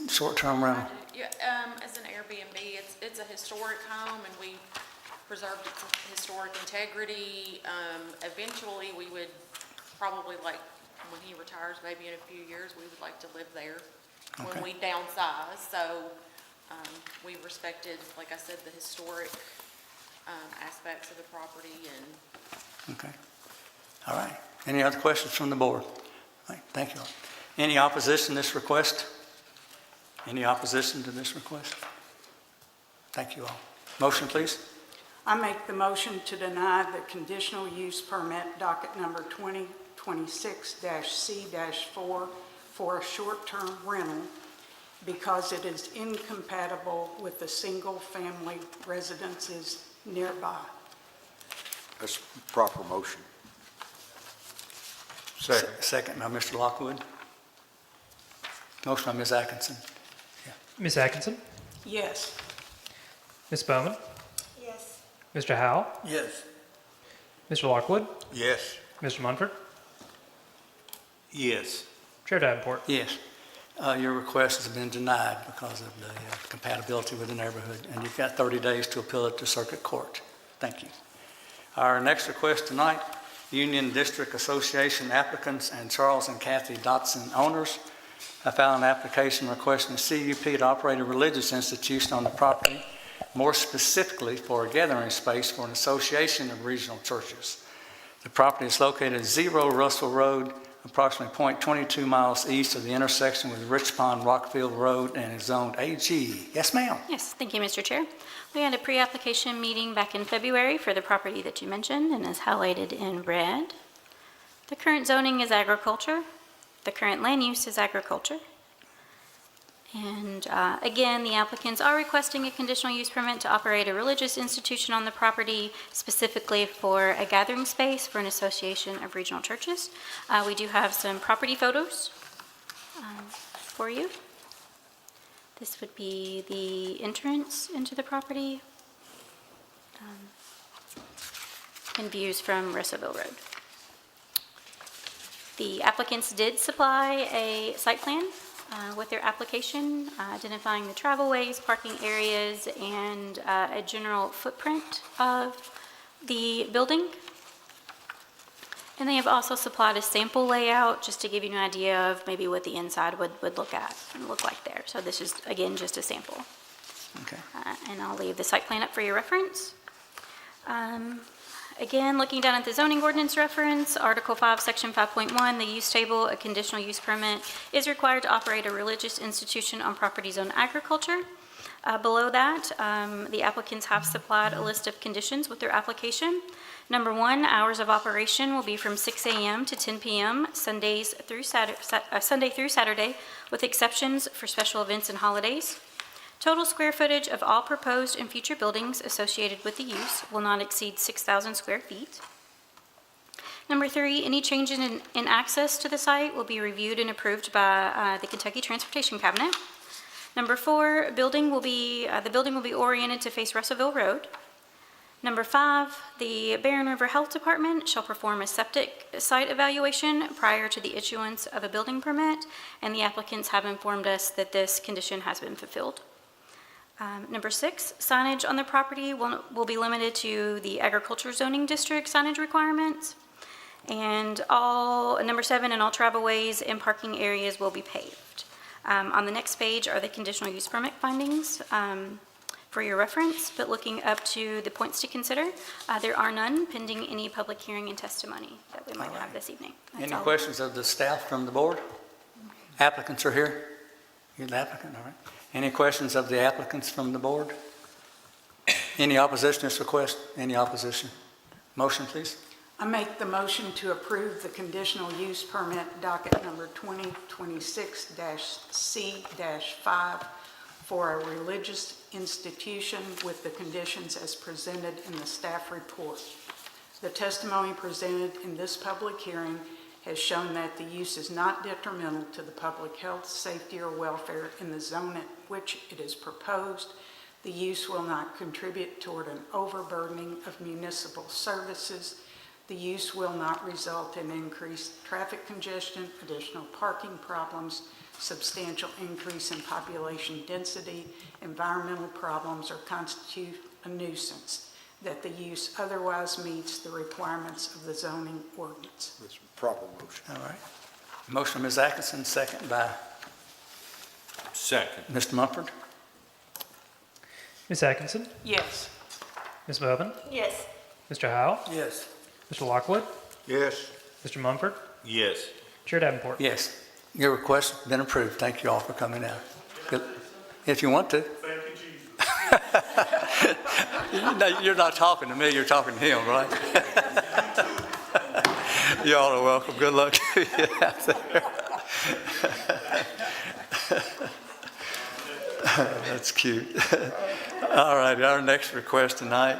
Short-term rental? Yeah, as an Airbnb, it's a historic home and we preserved its historic integrity. Eventually, we would probably like, when he retires, maybe in a few years, we would like to live there Okay. when we downsize. So, we respected, like I said, the historic, aspects of the property and Okay. All right. Any other questions from the board? All right, thank you all. Any opposition to this request? Any opposition to this request? Thank you all. Motion, please. I make the motion to deny the conditional use permit docket number 2026-C-4 for a short-term rental because it is incompatible with the single-family residences nearby. That's proper motion. Second by Mr. Lockwood. Motion by Ms. Atkinson. Ms. Atkinson, Yes. Ms. Bowman, Yes. Mr. Howell, Yes. Mr. Lockwood, Yes. Mr. Munford, Yes. Chair Davenport. Yes. Your request has been denied because of the compatibility with the neighborhood, and you've got 30 days to appeal it to circuit court. Thank you. Our next request tonight, Union District Association applicants and Charles and Kathy Dotson owners have filed an application requesting a CUP to operate a religious institution on the property, more specifically for a gathering space for an association of regional churches. The property is located at 0 Russell Road, approximately 0.22 miles east of the intersection with Rich Pond Rockfield Road, and is zoned AG. Yes, ma'am. Yes, thank you, Mr. Chair. We had a pre-application meeting back in February for the property that you mentioned and is highlighted in red. The current zoning is agriculture. The current land use is agriculture. And again, the applicants are requesting a conditional use permit to operate a religious institution on the property, specifically for a gathering space for an association of regional churches. We do have some property photos for you. This would be the entrance into the property and views from Russellville Road. The applicants did supply a site plan with their application, identifying the travelways, parking areas, and a general footprint of the building. And they have also supplied a sample layout just to give you an idea of maybe what the inside would look like there. So this is, again, just a sample. Okay. And I'll leave the site plan up for your reference. Again, looking down at the zoning ordinance reference, Article 5, Section 5.1, the use table, a conditional use permit is required to operate a religious institution on property zoned agriculture. Below that, the applicants have supplied a list of conditions with their application. Number 1, hours of operation will be from 6 a.m. to 10 p.m. Sunday through Saturday, with exceptions for special events and holidays. Total square footage of all proposed and future buildings associated with the use will not exceed 6,000 square feet. Number 3, any changes in access to the site will be reviewed and approved by the Kentucky Transportation Cabinet. Number 4, the building will be oriented to face Russellville Road. Number 5, the Barren River Health Department shall perform a septic site evaluation prior to the issuance of a building permit, and the applicants have informed us that this condition has been fulfilled. Number 6, signage on the property will be limited to the agriculture zoning district signage requirements. And number 7, and all travelways and parking areas will be paved. On the next page are the conditional use permit findings for your reference, but looking up to the points to consider, there are none pending any public hearing and testimony that we might have this evening. That's Any all. questions of the staff from the board? Applicants are here? You're the applicant, all right. Any questions of the applicants from the board? Any opposition to this request? Any opposition? Motion, please. I make the motion to approve the conditional use permit docket number 2026-C-5 for a religious institution with the conditions as presented in the staff report. The testimony presented in this public hearing has shown that the use is not detrimental to the public health, safety, or welfare in the zone at which it is proposed. The use will not contribute toward an overburdening of municipal services. The use will not result in increased traffic congestion, additional parking problems, substantial increase in population density, environmental problems, or constitute a nuisance. That the use otherwise meets the requirements of the zoning ordinance. That's a proper motion. All right. Motion by Ms. Atkinson, second by Second. Mr. Mumford. Ms. Atkinson? Yes. Ms. Bowman? Yes. Mr. Howell? Yes. Mr. Lockwood? Yes. Mr. Mumford? Yes. Chair Davenport? Yes. Your request has been approved. Thank you all for coming out. If you want to. Thank you, Jesus. No, you're not talking to me, you're talking to him, right? You all are welcome. Good luck to you out there. That's cute. All right, our next request tonight,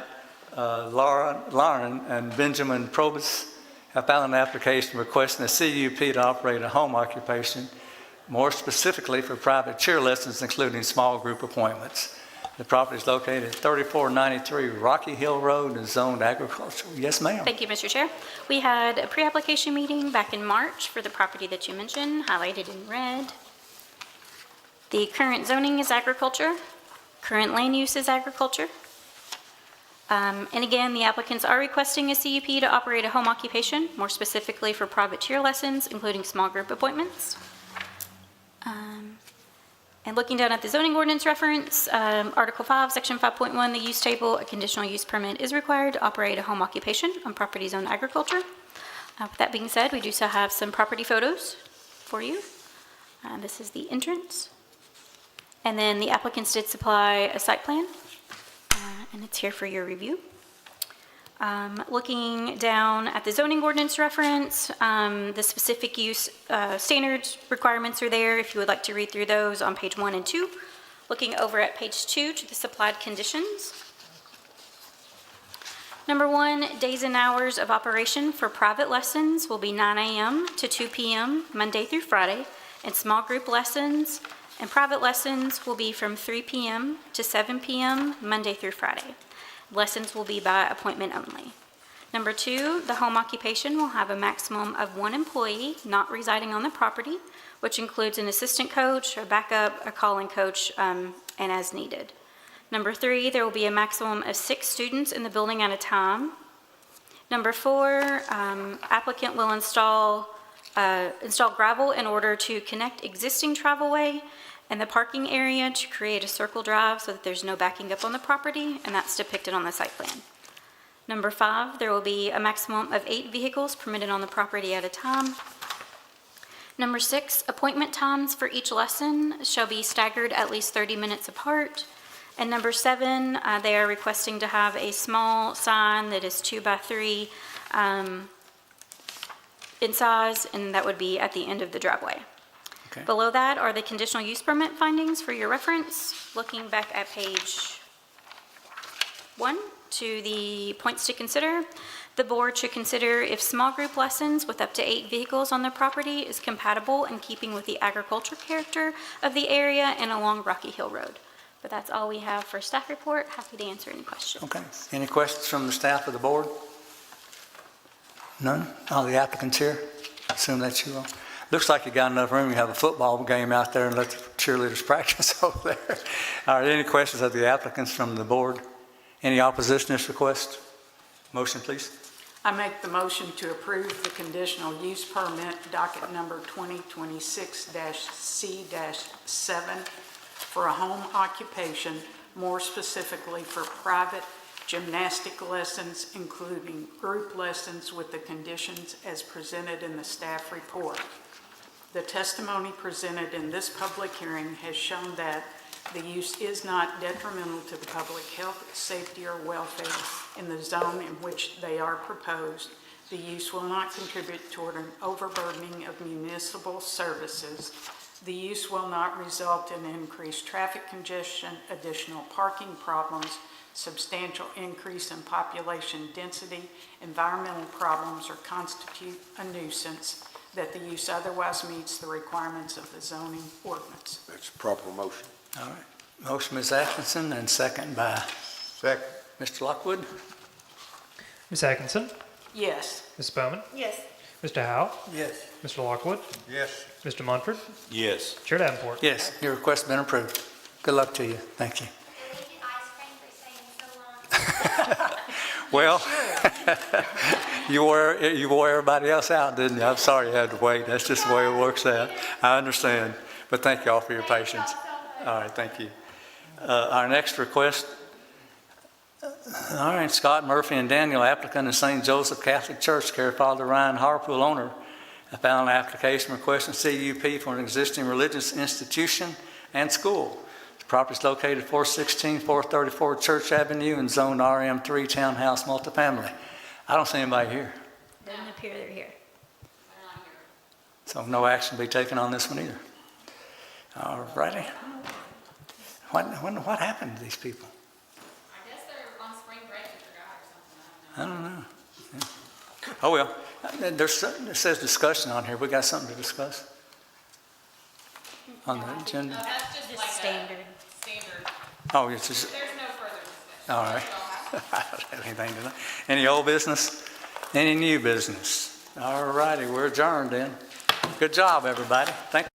Lauren and Benjamin Probus have filed an application requesting a CUP to operate a home occupation, more specifically for private cheer lessons, including small group appointments. The property is located at 3493 Rocky Hill Road and zoned agricultural. Yes, ma'am. Thank you, Mr. Chair. We had a pre-application meeting back in March for the property that you mentioned, highlighted in red. The current zoning is agriculture. Current land use is agriculture. And again, the applicants are requesting a CUP to operate a home occupation, more specifically for private cheer lessons, including small group appointments. And looking down at the zoning ordinance reference, Article 5, Section 5.1, the use table, a conditional use permit is required to operate a home occupation on property zoned agriculture. With that being said, we do still have some property photos for you. This is the entrance. And then the applicants did supply a site plan, and it's here for your review. Looking down at the zoning ordinance reference, the specific use standards requirements are there if you would like to read through those on page 1 and 2. Looking over at page 2 to the supplied conditions. Number 1, days and hours of operation for private lessons will be 9 a.m. to 2 p.m. Monday through Friday, and small group lessons and private lessons will be from 3 p.m. to 7 p.m. Monday through Friday. Lessons will be by appointment only. Number 2, the home occupation will have a maximum of 1 employee not residing on the property which includes an assistant coach, a backup, a calling coach, and as needed. Number 3, there will be a maximum of 6 students in the building at a time. Number 4, applicant will install gravel in order to connect existing travelway and the parking area to create a circle drive so that there's no backing up on the property, and that's depicted on the site plan. Number 5, there will be a maximum of 8 vehicles permitted on the property at a time. Number 6, appointment times for each lesson shall be staggered at least 30 minutes apart. And number 7, they are requesting to have a small sign that is 2 by 3 in size, and that would be at the end of the driveway. Okay. Below that are the conditional use permit findings for your reference. Looking back at page 1 to the points to consider, the board should consider if small group lessons with up to 8 vehicles on their property is compatible in keeping with the agricultural character of the area and along Rocky Hill Road. But that's all we have for staff report. Happy to answer any questions. Okay. Any questions from the staff of the board? None? All the applicants here? Assume that's you all. Looks like you got enough room. You have a football game out there and let the cheerleaders practice over there. All right, any questions of the applicants from the board? Any opposition to this request? Motion, please. I make the motion to approve the conditional use permit docket number 2026-C-7 for a home occupation, more specifically for private gymnastic lessons, including group lessons with the conditions as presented in the staff report. The testimony presented in this public hearing has shown that the use is not detrimental to the public health, safety, or welfare in the zone in which they are proposed. The use will not contribute toward an overburdening of municipal services. The use will not result in increased traffic congestion, additional parking problems, substantial increase in population density, environmental problems, or constitute a nuisance, that the use otherwise meets the requirements of the zoning ordinance. That's a proper motion. All right. Motion, Ms. Atkinson, and second by Second. Mr. Lockwood. Ms. Atkinson? Yes. Ms. Bowman? Yes. Mr. Howe? Yes. Mr. Lockwood? Yes. Mr. Munford? Yes. Chair Davenport? Yes, your request's been approved. Good luck to you. Thank you. Well, you wore everybody else out, didn't you? I'm sorry you had to wait. That's just the way it works out. I understand. But thank you all for your patience. All right, thank you. Our next request, all right, Scott Murphy and Daniel, applicant in St. Joseph Catholic Church, care of Father Ryan Harpool, owner. I found an application requesting CUP for an existing religious institution and school. The property is located at 416, 434 Church Avenue in Zone RM3 Townhouse Multifamily. I don't see anybody here, Doesn't appear they're here. so no action will be taken on this one either. All righty. What happened to these people? I guess they're on spring break and forgot or something. I don't know. Yeah. Oh, well, it says discussion on here. We got something to discuss on the agenda? That's just like Standard. a standard, Oh, it's just, there's no further discussion. all right. I don't have anything to know. Any old business? Any new business? All righty, we're adjourned then. Good job, everybody. Thank you.